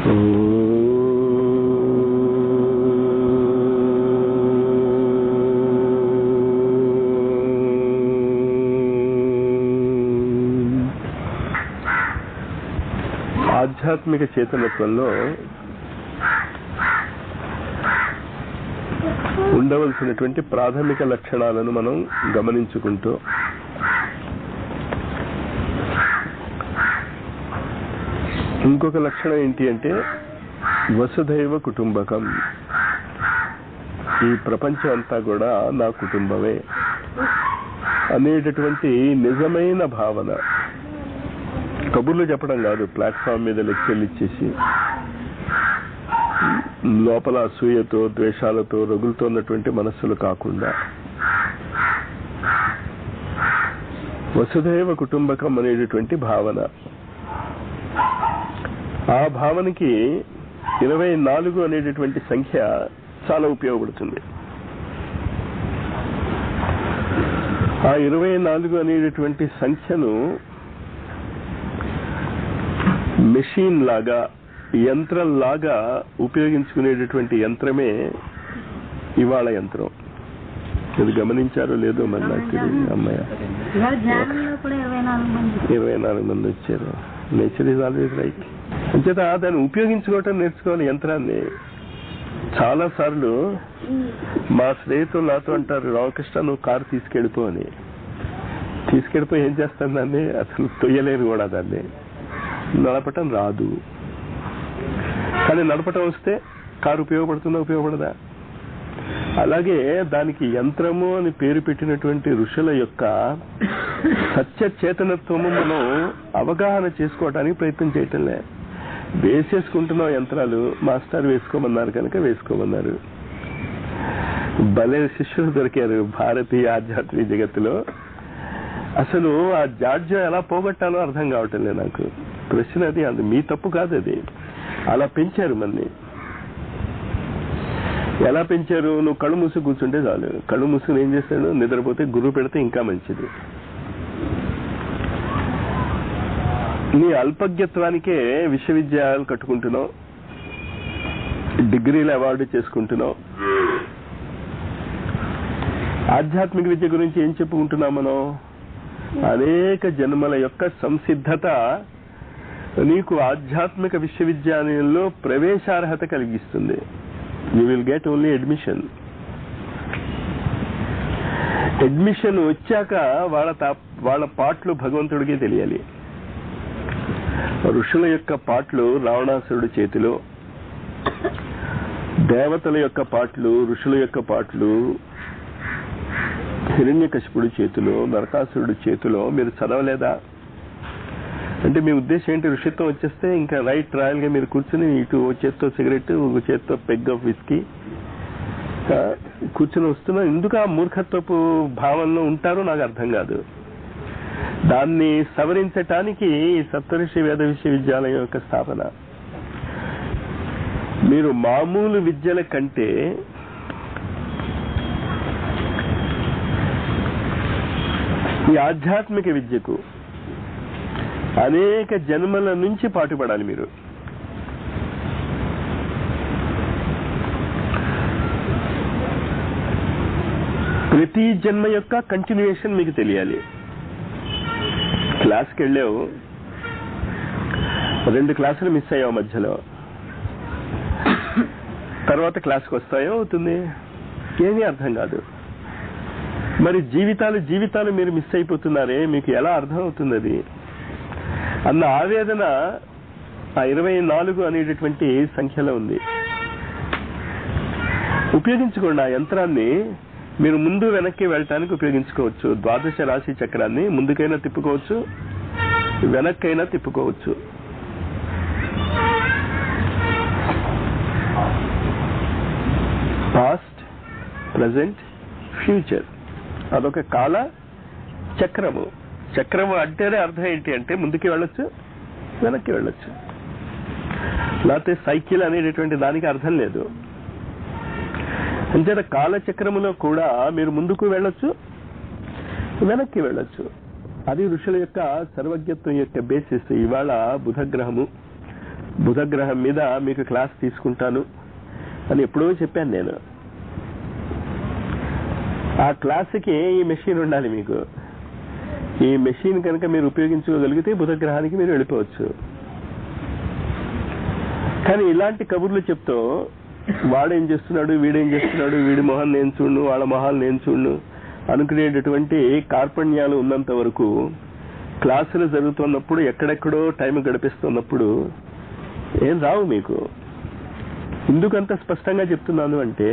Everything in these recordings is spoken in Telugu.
ఆధ్యాత్మిక చేతనత్వంలో ఉండవలసినటువంటి ప్రాథమిక లక్షణాలను మనం గమనించుకుంటూ ఇంకొక లక్షణం ఏంటి అంటే వసుధైవ కుటుంబకం. ఈ ప్రపంచం అంతా కూడా నా కుటుంబమే అనేటటువంటి నిజమైన భావన. కబుర్లు చెప్పడం కాదు, ప్లాట్ఫామ్ మీద లెక్చర్లు ఇచ్చేసి లోపల అసూయతో ద్వేషాలతో రగులుతో ఉన్నటువంటి మనస్సులు కాకుండా వసుధైవ కుటుంబకం అనేటటువంటి భావన. ఆ భావనకి 24 అనేటటువంటి సంఖ్య చాలా ఉపయోగపడుతుంది. ఆ 24 అనేటటువంటి సంఖ్యను మెషిన్ లాగా, యంత్రం లాగా ఉపయోగించుకునేటటువంటి యంత్రమే ఇవాళ యంత్రం. ఇది గమనించారో లేదో మరి నాకు తెలియదు. అమ్మాయ 24 మంది వచ్చారు. Nature is always right. అంచేత దాన్ని ఉపయోగించుకోవటం నేర్చుకోవాలి యంత్రాన్ని. చాలా సార్లు మా స్నేహితులు నాతో అంటారు, రామకృష్ణ నువ్వు కారు తీసుకెళ్ళిపో అని. తీసుకెళ్ళిపోయి ఏం చేస్తాను దాన్ని? అసలు తొయ్యలేరు కూడా దాన్ని. నడపటం రాదు, కానీ నడపటం వస్తే కారు ఉపయోగపడుతుందా ఉపయోగపడదా? అలాగే దానికి యంత్రము అని పేరు పెట్టినటువంటి ఋషుల యొక్క సత్య చేతనత్వము మనం అవగాహన చేసుకోవడానికి ప్రయత్నం చేయటంలే. వేసేసుకుంటున్నాం యంత్రాలు. మాస్టర్ వేసుకోమన్నారు కనుక వేసుకోమన్నారు. భలే శిష్యులు దొరికారు భారతీయ ఆధ్యాత్మిక జగత్తులో. అసలు ఆ జాడ్యం ఎలా పోగొట్టాలో అర్థం కావటం లేదు నాకు. ప్రశ్న అది, అది మీ తప్పు కాదు. అది అలా పెంచారు మన్ని. ఎలా పెంచారు? నువ్వు కళ్ళు మూసి కూర్చుంటే చాలు. కళ్ళు మూసుకుని ఏం చేస్తాడు? నిద్రపోతే గురువు పెడితే ఇంకా మంచిది. నీ అల్పజ్ఞత్వానికే విశ్వవిద్యాలయాలు కట్టుకుంటున్నావు, డిగ్రీలు అవార్డు చేసుకుంటున్నావు. ఆధ్యాత్మిక విద్య గురించి ఏం చెప్పుకుంటున్నాం మనం? అనేక జన్మల యొక్క సంసిద్ధత నీకు ఆధ్యాత్మిక విశ్వవిద్యాలయంలో ప్రవేశార్హత కలిగిస్తుంది. You will get only admission. Admission వచ్చాక వాళ్ళ పాటలు భగవంతుడికి తెలియాలి. ఋషుల యొక్క పాటలు రావణాసురుడి చేతిలో, దేవతల యొక్క పాటలు, ఋషుల యొక్క పాటలు హిరణ్యకశిపుడి చేతిలో, నరకాసురుడి చేతిలో మీరు చదవలేదా? అంటే మీ ఉద్దేశం ఏంటి? ఋషిత్వం వచ్చేస్తే ఇంకా రైట్ రాయల్ గా మీరు కూర్చుని ఇటు ఓ చేత్తో సిగరెట్, ఒక చేత్తో పెగ్ ఆఫ్ విస్కీ కూర్చుని వస్తున్నా. ఎందుకు ఆ మూర్ఖత్వపు భావనలో ఉంటారో నాకు అర్థం కాదు. దాన్ని సవరించటానికి సప్తర్షి వేద విశ్వవిద్యాలయం యొక్క స్థాపన. మీరు మామూలు విద్యల కంటే ఈ ఆధ్యాత్మిక విద్యకు అనేక జన్మల నుంచి పాటుపడాలి. మీరు ప్రతి జన్మ యొక్క కంటిన్యూయేషన్ మీకు తెలియాలి. క్లాస్కి వెళ్ళావు, 2 క్లాసులు మిస్ అయ్యావు మధ్యలో, తర్వాత క్లాస్కి వస్తాయో అవుతుంది, ఏమీ అర్థం కాదు. మరి జీవితాలు మీరు మిస్ అయిపోతున్నారే, మీకు ఎలా అర్థం అవుతుంది అది అన్న ఆవేదన ఆ 24 అనేటటువంటి సంఖ్యలో ఉంది. ఉపయోగించుకోండి ఆ యంత్రాన్ని. మీరు ముందు వెనక్కి వెళ్ళటానికి ఉపయోగించుకోవచ్చు. ద్వాదశ రాశి చక్రాన్ని ముందుకైనా తిప్పుకోవచ్చు, వెనక్కైనా తిప్పుకోవచ్చు. పాస్ట్, ప్రజెంట్, ఫ్యూచర్ అదొక కాల చక్రము. చక్రము అంటేనే అర్థం ఏంటి అంటే ముందుకి వెళ్ళొచ్చు, వెనక్కి వెళ్ళొచ్చు. లేకపోతే సైకిల్ అనేటటువంటి దానికి అర్థం లేదు. అంతే కాలచక్రములో కూడా మీరు ముందుకు వెళ్ళొచ్చు, వెనక్కి వెళ్ళొచ్చు. అది ఋషుల యొక్క సర్వజ్ఞత్వం యొక్క బేసిస్. ఇవాళ బుధగ్రహము బుధగ్రహం మీద మీకు క్లాస్ తీసుకుంటాను అని ఎప్పుడో చెప్పాను నేను. ఆ క్లాస్కి ఈ మెషిన్ ఉండాలి మీకు. ఈ మెషిన్ కనుక మీరు ఉపయోగించుకోగలిగితే బుధగ్రహానికి మీరు వెళ్ళిపోవచ్చు. కానీ ఇలాంటి కబుర్లు చెప్తూ వాడేం చేస్తున్నాడు, వీడేం చేస్తున్నాడు, వీడి మొహం నేను చూడు, వాళ్ళ మొహాలు నేను చూడు అనుకునేటటువంటి కార్పణ్యాలు ఉన్నంత వరకు క్లాసులు జరుగుతున్నప్పుడు ఎక్కడెక్కడో టైం గడిపిస్తున్నప్పుడు ఏం రావు మీకు. ఎందుకంత స్పష్టంగా చెప్తున్నాను అంటే,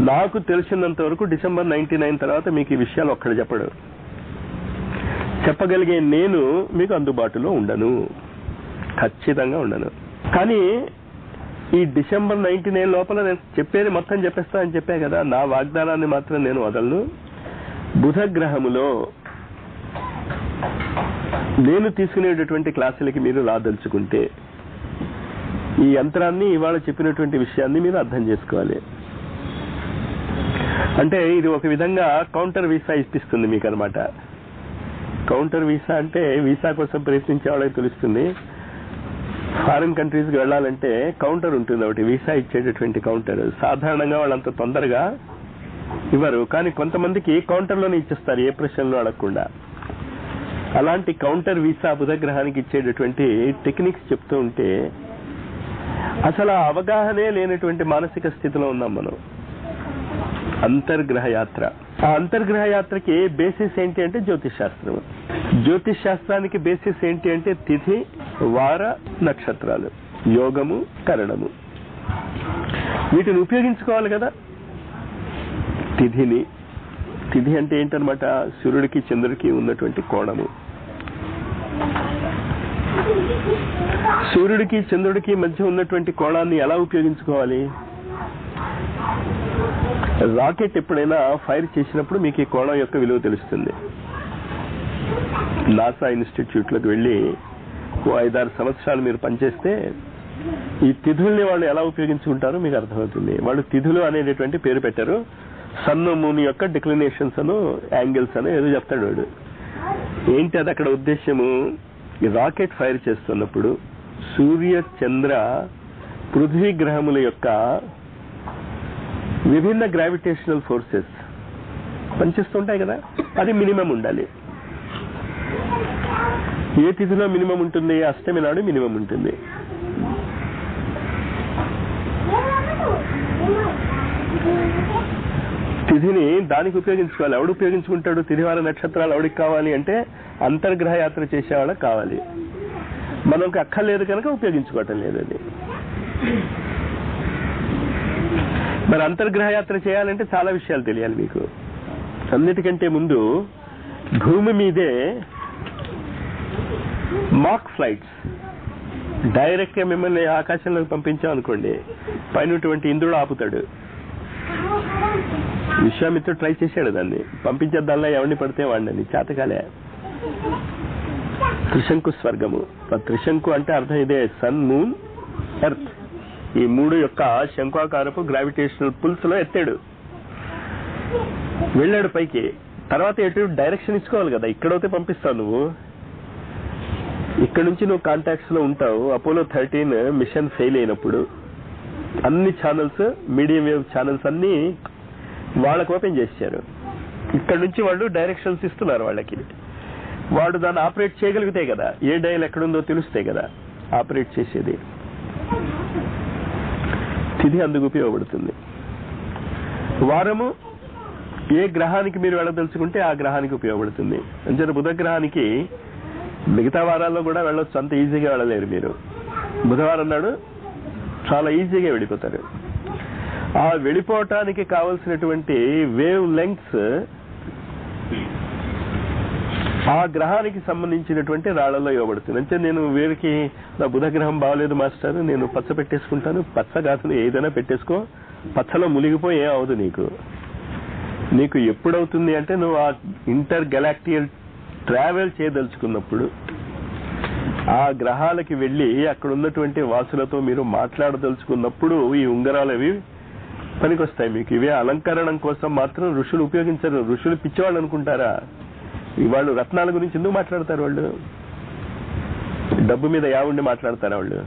నాకు తెలిసినంత వరకు డిసెంబర్ 99 తర్వాత మీకు ఈ విషయాలు ఒక్కడు చెప్పడు. చెప్పగలిగే నేను మీకు అందుబాటులో ఉండను, ఖచ్చితంగా ఉండను. కానీ ఈ డిసెంబర్ 99 లోపల నేను చెప్పేది మొత్తం చెప్పేస్తా అని చెప్పా కదా, నా వాగ్దానాన్ని మాత్రం నేను వదలను. బుధగ్రహములో నేను తీసుకునేటటువంటి క్లాసులకి మీరు రాదలుచుకుంటే ఈ యంత్రాన్ని, ఇవాళ చెప్పినటువంటి విషయాన్ని మీరు అర్థం చేసుకోవాలి. అంటే ఇది ఒక విధంగా కౌంటర్ వీసా ఇప్పిస్తుంది మీకు అనమాట. కౌంటర్ వీసా అంటే వీసా కోసం ప్రయత్నించే వాళ్ళకి తెలుస్తుంది. ఫారిన్ కంట్రీస్కి వెళ్ళాలంటే కౌంటర్ ఉంటుంది ఒకటి, వీసా ఇచ్చేటటువంటి కౌంటర్. సాధారణంగా వాళ్ళంత తొందరగా ఇవ్వరు, కానీ కొంతమందికి కౌంటర్లోనే ఇచ్చేస్తారు ఏ ప్రశ్నలు అడగకుండా. అలాంటి కౌంటర్ వీసా బుధగ్రహానికి ఇచ్చేటటువంటి టెక్నిక్స్ చెప్తూ ఉంటే అసలు ఆ అవగాహనే లేనటువంటి మానసిక స్థితిలో ఉన్నాం మనం. అంతర్గ్రహ యాత్ర. ఆ అంతర్గ్రహ యాత్రకి బేసిస్ ఏంటి అంటే జ్యోతిష్ శాస్త్రం. జ్యోతిష్ శాస్త్రానికి బేసిస్ ఏంటి అంటే తిథి, వార, నక్షత్రాలు, యోగము, కరణము. వీటిని ఉపయోగించుకోవాలి కదా. తిథి అంటే ఏంటనమాట, సూర్యుడికి చంద్రుడికి ఉన్నటువంటి కోణము. సూర్యుడికి చంద్రుడికి మధ్య ఉన్నటువంటి కోణాన్ని ఎలా ఉపయోగించుకోవాలి? రాకెట్ ఎప్పుడైనా ఫైర్ చేసినప్పుడు మీకు ఈ కోణం యొక్క విలువ తెలుస్తుంది. నాసా ఇన్స్టిట్యూట్లకు వెళ్ళి 5-6 సంవత్సరాలు మీరు పనిచేస్తే ఈ తిథుల్ని వాళ్ళు ఎలా ఉపయోగించుకుంటారో మీకు అర్థమవుతుంది. వాళ్ళు తిథులు అనేటటువంటి పేరు పెట్టారు. సన్ మూన్ యొక్క డిక్లినేషన్స్ అను యాంగిల్స్ అని ఏదో చెప్తాడు వాడు. ఏంటి అది అక్కడ ఉద్దేశ్యము? ఈ రాకెట్ ఫైర్ చేస్తున్నప్పుడు సూర్య, చంద్ర, పృథ్వీ గ్రహముల యొక్క విభిన్న గ్రావిటేషనల్ ఫోర్సెస్ పనిచేస్తుంటాయి కదా, అది మినిమం ఉండాలి. ఏ తిథిలో మినిమం ఉంటుంది? అష్టమి నాడు మినిమం ఉంటుంది. తిథిని దానికి ఉపయోగించుకోవాలి. ఎవడు ఉపయోగించుకుంటాడు? తిథివార నక్షత్రాలు ఎవడికి కావాలి అంటే అంతర్గ్రహ యాత్ర చేసేవాళ్ళకి కావాలి. మనకు అక్కర్లేదు కనుక ఉపయోగించుకోవటం లేదు అది. మరి అంతర్గ్రహ యాత్ర చేయాలంటే చాలా విషయాలు తెలియాలి మీకు. అన్నిటికంటే ముందు భూమి మీదే మాక్ ఫ్లైట్స్ డైరెక్ట్ గా మిమ్మల్ని ఆకాశంలోకి పంపించాం అనుకోండి, పైనటువంటి ఇంద్రుడు ఆపుతాడు. విశ్వామిత్రుడు ట్రై చేశాడు దాన్ని, పంపించేద్దాల్లా ఎవరిని పడితే వాడిని, చేతకాలే. త్రిశంకు స్వర్గము. త్రిశంకు అంటే అర్థం ఇదే, సన్, మూన్, ఎర్త్. ఈ 3 యొక్క శంఖాకారపు గ్రావిటేషనల్ పుల్స్ లో ఎత్తాడు, వెళ్ళాడు పైకి. తర్వాత ఎటు డైరెక్షన్ ఇచ్చుకోవాలి కదా. ఇక్కడైతే పంపిస్తావు నువ్వు, ఇక్కడ నుంచి నువ్వు కాంటాక్ట్స్ లో ఉంటావు. అపోలో 13 మిషన్ ఫెయిల్ అయినప్పుడు అన్ని ఛానల్స్, మీడియం వేవ్ ఛానల్స్ అన్ని వాళ్ళకు ఓపెన్ చేశారు. ఇక్కడ నుంచి వాళ్ళు డైరెక్షన్స్ ఇస్తున్నారు వాళ్ళకి. వాడు దాన్ని ఆపరేట్ చేయగలిగితే కదా, ఏ డైల్ ఎక్కడుందో తెలిస్తే కదా ఆపరేట్ చేసేది. తిథి అందుకు ఉపయోగపడుతుంది. వారము ఏ గ్రహానికి మీరు వెళ్ళదలుచుకుంటే ఆ గ్రహానికి ఉపయోగపడుతుంది. అంటే బుధగ్రహానికి మిగతా వారాల్లో కూడా వెళ్ళొచ్చు, అంత ఈజీగా వెళ్ళలేరు మీరు. బుధవారం నాడు చాలా ఈజీగా వెళ్ళిపోతారు. ఆ వెళ్ళిపోవటానికి కావలసినటువంటి వేవ్ లెంగ్త్స్ ఆ గ్రహానికి సంబంధించినటువంటి రాళ్లలో ఇవ్వబడుతుంది. అంటే నేను వీరికి నా బుధగ్రహం బాగలేదు మాస్టర్, నేను పచ్చ పెట్టేసుకుంటాను. పచ్చ కాదు, ఏదైనా పెట్టేసుకో, పచ్చలో మునిగిపోయి ఏం అవదు నీకు. నీకు ఎప్పుడవుతుంది అంటే నువ్వు ఆ ఇంటర్ గెలాక్టియల్ ట్రావెల్ చేయదలుచుకున్నప్పుడు, ఆ గ్రహాలకి వెళ్ళి అక్కడ ఉన్నటువంటి వాసులతో మీరు మాట్లాడదలుచుకున్నప్పుడు ఈ ఉంగరాలు అవి పనికొస్తాయి మీకు. ఇవే అలంకరణం కోసం మాత్రం ఋషులు ఉపయోగించరు. ఋషులు పిచ్చివాళ్ళు అనుకుంటారా? వాళ్ళు రత్నాల గురించి ఎందుకు మాట్లాడతారు? వాళ్ళు డబ్బు మీద యావుండి మాట్లాడతారా వాళ్ళు?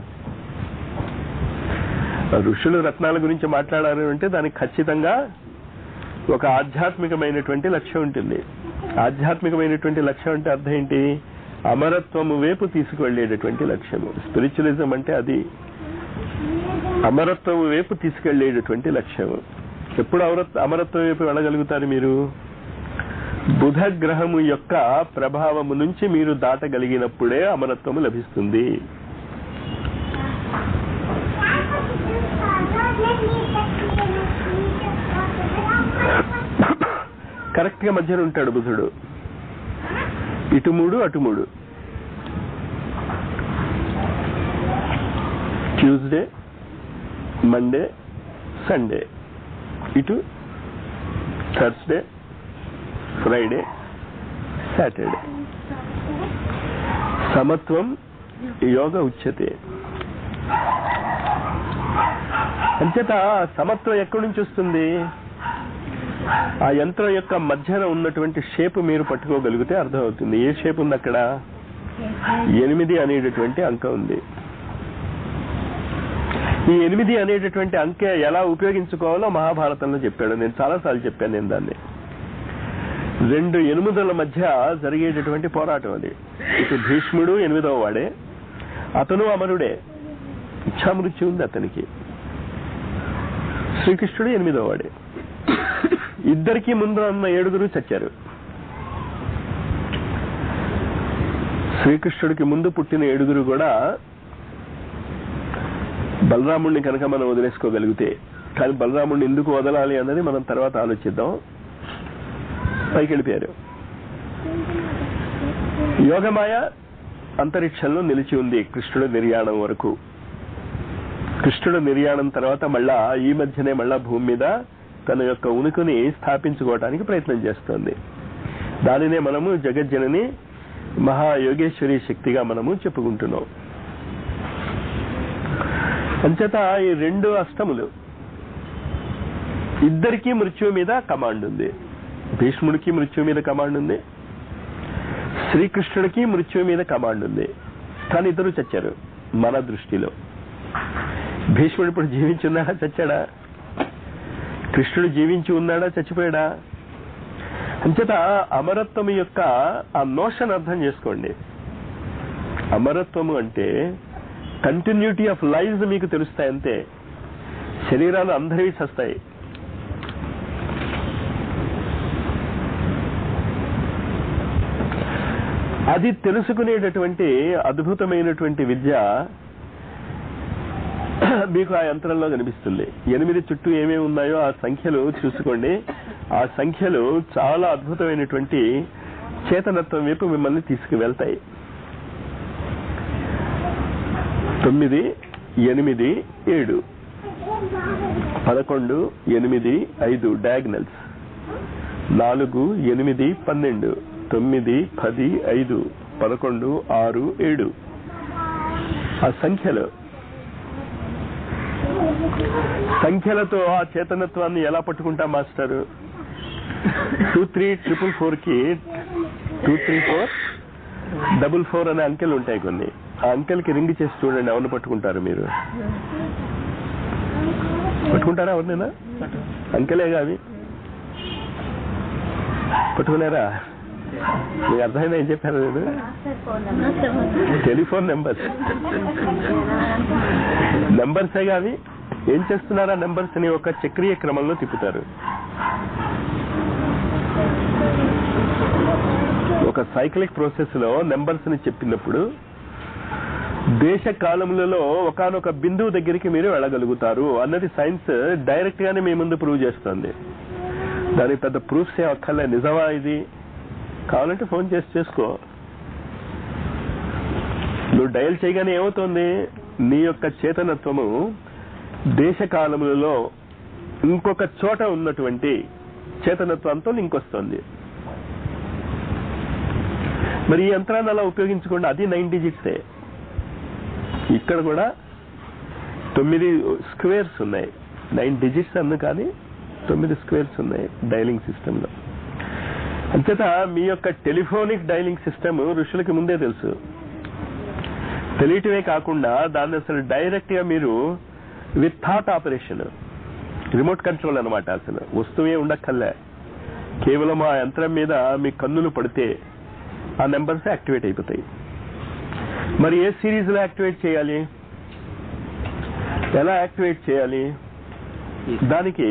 ఋషులు రత్నాల గురించి మాట్లాడారు అంటే దానికి ఖచ్చితంగా ఒక ఆధ్యాత్మికమైనటువంటి లక్ష్యం ఉంటుంది. ఆధ్యాత్మికమైనటువంటి లక్ష్యం అంటే అర్థం ఏంటి? అమరత్వము వైపు తీసుకువెళ్ళేటటువంటి లక్ష్యము. స్పిరిచువలిజం అంటే అది అమరత్వము వైపు తీసుకెళ్లేటటువంటి లక్ష్యము. ఎప్పుడు అమరత్వం వైపు వెళ్ళగలుగుతారు మీరు? బుధ గ్రహము యొక్క ప్రభావము నుంచి మీరు దాటగలిగినప్పుడే అమరత్వము లభిస్తుంది. కరెక్ట్ గా మధ్యన ఉంటాడు బుధుడు. ఇటు 3 అటు 3. Tuesday, Monday, Sunday. ఇటు థర్స్డే, ఫ్రైడే, సాటర్డే. సమత్వం యోగ ఉచ్యతే. అంచేత సమత్వం ఎక్కడి నుంచి వస్తుంది? ఆ యంత్రం యొక్క మధ్యన ఉన్నటువంటి షేప్ మీరు పట్టుకోగలిగితే అర్థమవుతుంది. ఏ షేప్ ఉంది అక్కడ? 8 అనేటటువంటి అంక ఉంది. ఈ 8 అనేటటువంటి అంకె ఎలా ఉపయోగించుకోవాలో మహాభారతంలో చెప్పాడు. నేను చాలాసార్లు చెప్పాను నేను దాన్ని. 2 ఎనుముదల మధ్య జరిగేటటువంటి పోరాటం అది. ఇటు భీష్ముడు 8వ వాడే, అతను అమరుడే, ఇచ్ఛామృత్యు ఉంది అతనికి. శ్రీకృష్ణుడు 8వ వాడే. ఇద్దరికి ముందు ఉన్న 7 చచ్చారు. శ్రీకృష్ణుడికి ముందు పుట్టిన 7 కూడా బలరాముడిని కనుక మనం వదిలేసుకోగలిగితే, కానీ బలరాముడిని ఎందుకు వదలాలి అన్నది మనం తర్వాత ఆలోచిద్దాం. పైకి వెళ్ళిపోయారు. యోగమాయ అంతరిక్షంలో నిలిచి ఉంది కృష్ణుడు నిర్యాణం వరకు. కృష్ణుడు నిర్యాణం తర్వాత మళ్ళా ఈ మధ్యనే మళ్ళా భూమి మీద తన యొక్క ఉనికిని స్థాపించుకోవడానికి ప్రయత్నం చేస్తోంది. దానినే మనము జగజ్జనని మహాయోగేశ్వరి శక్తిగా మనము చెప్పుకుంటున్నాం. అంచేత ఈ 2 అష్టములు ఇద్దరికీ మృత్యువు మీద కమాండ్ ఉంది. భీష్ముడికి మృత్యువు మీద కమాండ్ ఉంది, శ్రీకృష్ణుడికి మృత్యువు మీద కమాండ్ ఉంది. కానీ ఇద్దరు చచ్చారు మన దృష్టిలో. భీష్ముడు ఇప్పుడు జీవించి ఉన్నాడా, చచ్చాడా? కృష్ణుడు జీవించి ఉన్నాడా, చచ్చిపోయాడా? అంచేత అమరత్వం యొక్క ఆ నోషన్ అర్థం చేసుకోండి. అమరత్వము అంటే కంటిన్యూటీ ఆఫ్ లైఫ్ మీకు తెలుస్తాయి అంతే. శరీరాలు అందరివి చస్తాయి. అది తెలుసుకునేటటువంటి అద్భుతమైనటువంటి విద్య మీకు ఆ యంత్రంలో కనిపిస్తుంది. 8 చుట్టూ ఏమేమి ఉన్నాయో ఆ సంఖ్యలు చూసుకోండి. ఆ సంఖ్యలు చాలా అద్భుతమైనటువంటి చేతనత్వం వైపు మిమ్మల్ని తీసుకువెళ్తాయి. 9, 8, 7, 11, 8, 5 డయాగ్నల్స్. 4, 8, 12, 9, 10, 5, 11, 6, 7. ఆ సంఖ్యలతో ఆ చేతనత్వాన్ని ఎలా పట్టుకుంటా మాస్టారు? 23444 కి 23444 అనే అంకెలు ఉంటాయి కొన్ని. ఆ అంకెలకి రింగ్ చేసి చూడండి, ఎవరిని పట్టుకుంటారు మీరు? పట్టుకుంటారా ఎవరినైనా? అంకెలేగా అవి, పట్టుకున్నారా? మీకు అర్థమైనా ఏం చెప్పారు? నేను టెలిఫోన్ నెంబర్సేగా అవి. ఏం చేస్తున్నారా? నెంబర్స్ ని ఒక చక్రీయ క్రమంలో తిప్పుతారు. ఒక సైక్లిక్ ప్రాసెస్ లో నెంబర్స్ ని చెప్పినప్పుడు దేశ కాలములలో ఒకానొక బిందువు దగ్గరికి మీరు వెళ్ళగలుగుతారు అన్నది సైన్స్ డైరెక్ట్ గానే మీ ముందు ప్రూవ్ చేస్తుంది. దానికి పెద్ద ప్రూఫ్స్ ఏ అక్కర్లే. నిజమా ఇది? కావాలంటే ఫోన్ చేసి చేసుకో. నువ్వు డయల్ చేయగానే ఏమవుతుంది? నీ యొక్క చేతనత్వము దేశ కాలములలో ఇంకొక చోట ఉన్నటువంటి చేతనత్వంతో లింక్ వస్తుంది. మరి ఈ యంత్రాన్ని అలా ఉపయోగించకుండా, అది 9 డిజిట్సే. ఇక్కడ కూడా 9 స్క్వేర్స్ ఉన్నాయి. 9 డిజిట్స్ అన్న కానీ 9 స్క్వేర్స్ ఉన్నాయి డైలింగ్ సిస్టమ్ లో. అంచేత మీ యొక్క టెలిఫోనిక్ డైలింగ్ సిస్టమ్ ఋషులకి ముందే తెలుసు. తెలియటమే కాకుండా దాన్ని అసలు డైరెక్ట్ గా మీరు with thought operation, remote control అనమాట. అసలు వస్తువే ఉండక్కర్లే, కేవలం ఆ యంత్రం మీద మీ కన్నులు పడితే ఆ నెంబర్స్ యాక్టివేట్ అయిపోతాయి. మరి ఏ సిరీస్ లో యాక్టివేట్ చేయాలి, ఎలా యాక్టివేట్ చేయాలి, దానికి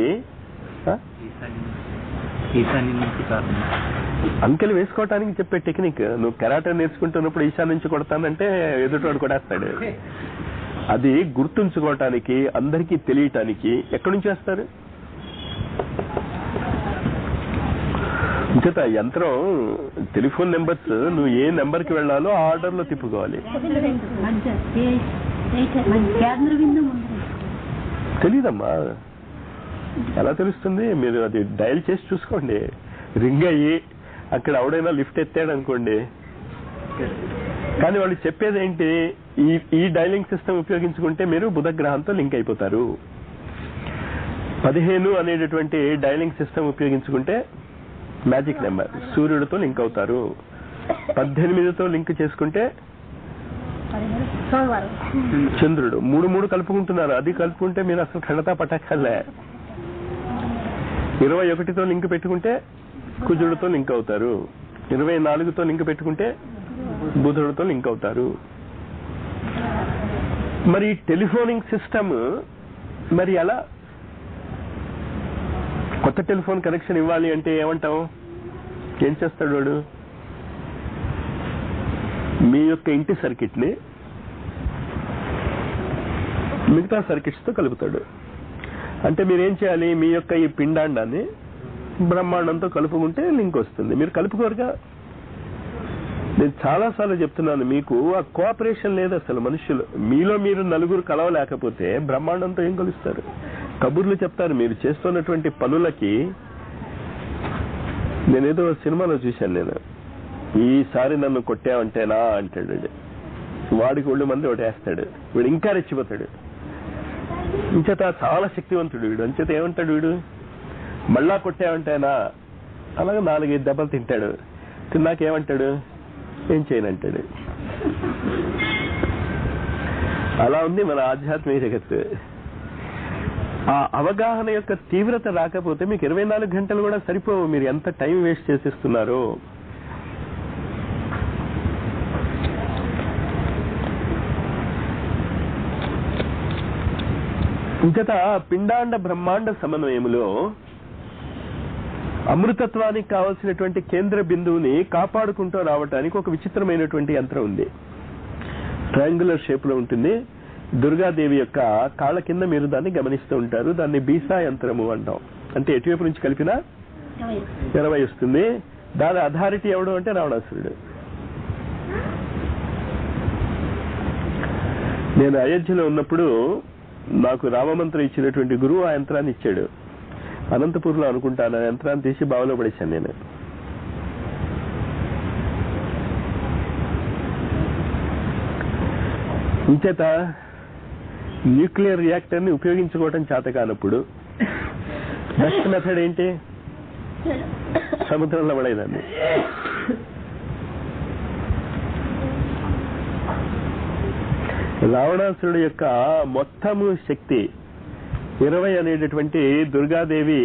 అంకెలు వేసుకోవటానికి చెప్పే టెక్నిక్. నువ్వు కెరాటే నేర్చుకుంటున్నప్పుడు ఈశాన్ నుంచి కొడతానంటే ఎదుటివాడు కొడేస్తాడు. అది గుర్తుంచుకోవటానికి, అందరికీ తెలియటానికి ఎక్కడి నుంచి వేస్తారు? ఇంకేత యంత్రం టెలిఫోన్ నెంబర్స్ నువ్వు ఏ నెంబర్ కి వెళ్ళాలో ఆ ఆర్డర్ లో తిప్పుకోవాలి. తెలీదమ్మా, ఎలా తెలుస్తుంది? మీరు అది డయల్ చేసి చూసుకోండి. రింగ్ అయ్యి అక్కడ ఎవడైనా లిఫ్ట్ ఎత్తాడు అనుకోండి, కానీ వాళ్ళు చెప్పేది ఏంటి, ఈ డైలింగ్ సిస్టమ్ ఉపయోగించుకుంటే మీరు బుధగ్రహంతో లింక్ అయిపోతారు. 15 అనేటటువంటి డైలింగ్ సిస్టమ్ ఉపయోగించుకుంటే మ్యాజిక్ నెంబర్, సూర్యుడితో లింక్ అవుతారు. 18తో లింక్ చేసుకుంటే చంద్రుడు. 3 కలుపుకుంటున్నారు, అది కలుపుకుంటే మీరు అసలు ఖండతా పట్టక్కర్లే. 21తో లింక్ పెట్టుకుంటే కుజుడితో లింక్ అవుతారు. 24తో లింక్ పెట్టుకుంటే బుధుడితో లింక్ అవుతారు. మరి టెలిఫోనింగ్ సిస్టమ్ మరి ఎలా? కొత్త టెలిఫోన్ కనెక్షన్ ఇవ్వాలి అంటే ఏమంటావు? ఏం చేస్తాడు వాడు? మీ యొక్క ఇంటి సర్క్యూట్ ని మిగతా సర్క్యూట్స్ తో కలుపుతాడు. అంటే మీరేం చేయాలి? మీ యొక్క ఈ పిండాండాన్ని బ్రహ్మాండంతో కలుపుకుంటే లింక్ వస్తుంది. మీరు కలుపుకోరుగా. నేను చాలాసార్లు చెప్తున్నాను, మీకు ఆ కోఆపరేషన్ లేదు అసలు. మనుషులు మీలో మీరు నలుగురు కలవలేకపోతే బ్రహ్మాండంతో ఏం కలుస్తారు? కబుర్లు చెప్తారు మీరు చేస్తున్నటువంటి పనులకి. నేనేదో సినిమాలో చూశాను, నేను ఈసారి నన్ను కొట్టావంటేనా అంటాడు. వాడికి 1 మంది ఒకటేస్తాడు, వీడు ఇంకా రెచ్చిపోతాడు. ఇంచేత చాలా శక్తివంతుడు వీడు. అంచేత ఏమంటాడు వీడు, మళ్ళా కొట్టావంటేనా, అలాగే 4-5 దెబ్బలు తింటాడు. తిన్నాకేమంటాడు, ఏం చేయనంటాడు. అలా ఉంది మన ఆధ్యాత్మిక జగత్తు. ఆ అవగాహన యొక్క తీవ్రత రాకపోతే మీకు 24 గంటలు కూడా సరిపోవు. మీరు ఎంత టైం వేస్ట్ చేసేస్తున్నారో. ఇంకట పిండాండ బ్రహ్మాండ సమన్వయములో అమృతత్వానికి కావలసినటువంటి కేంద్ర బిందువుని కాపాడుకుంటూ రావటానికి ఒక విచిత్రమైనటువంటి యంత్రం ఉంది. ట్రయాంగులర్ షేప్ లో ఉంటుంది. దుర్గాదేవి యొక్క కాళ్ళ కింద మీరు దాన్ని గమనిస్తూ ఉంటారు. దాన్ని బీసా యంత్రము అంటాం. అంటే ఎటువైపు నుంచి కలిపినా 20 వస్తుంది. దాని అథారిటీ ఎవడు అంటే రావణాసురుడు. నేను అయోధ్యలో ఉన్నప్పుడు నాకు రామమంత్రం ఇచ్చినటువంటి గురువు ఆ యంత్రాన్ని ఇచ్చాడు. అనంతపూర్లో అనుకుంటాను. ఆ యంత్రాన్ని తీసి బావిలో పడేశాను నేను. ఇంచేత న్యూక్లియర్ రియాక్టర్ ని ఉపయోగించుకోవటం చేత కానప్పుడు బెస్ట్ మెథడ్ ఏంటి? సముద్రంలో పడేదాన్ని. రావణాసురుడు యొక్క మొత్తము శక్తి 20 అనేటటువంటి దుర్గాదేవి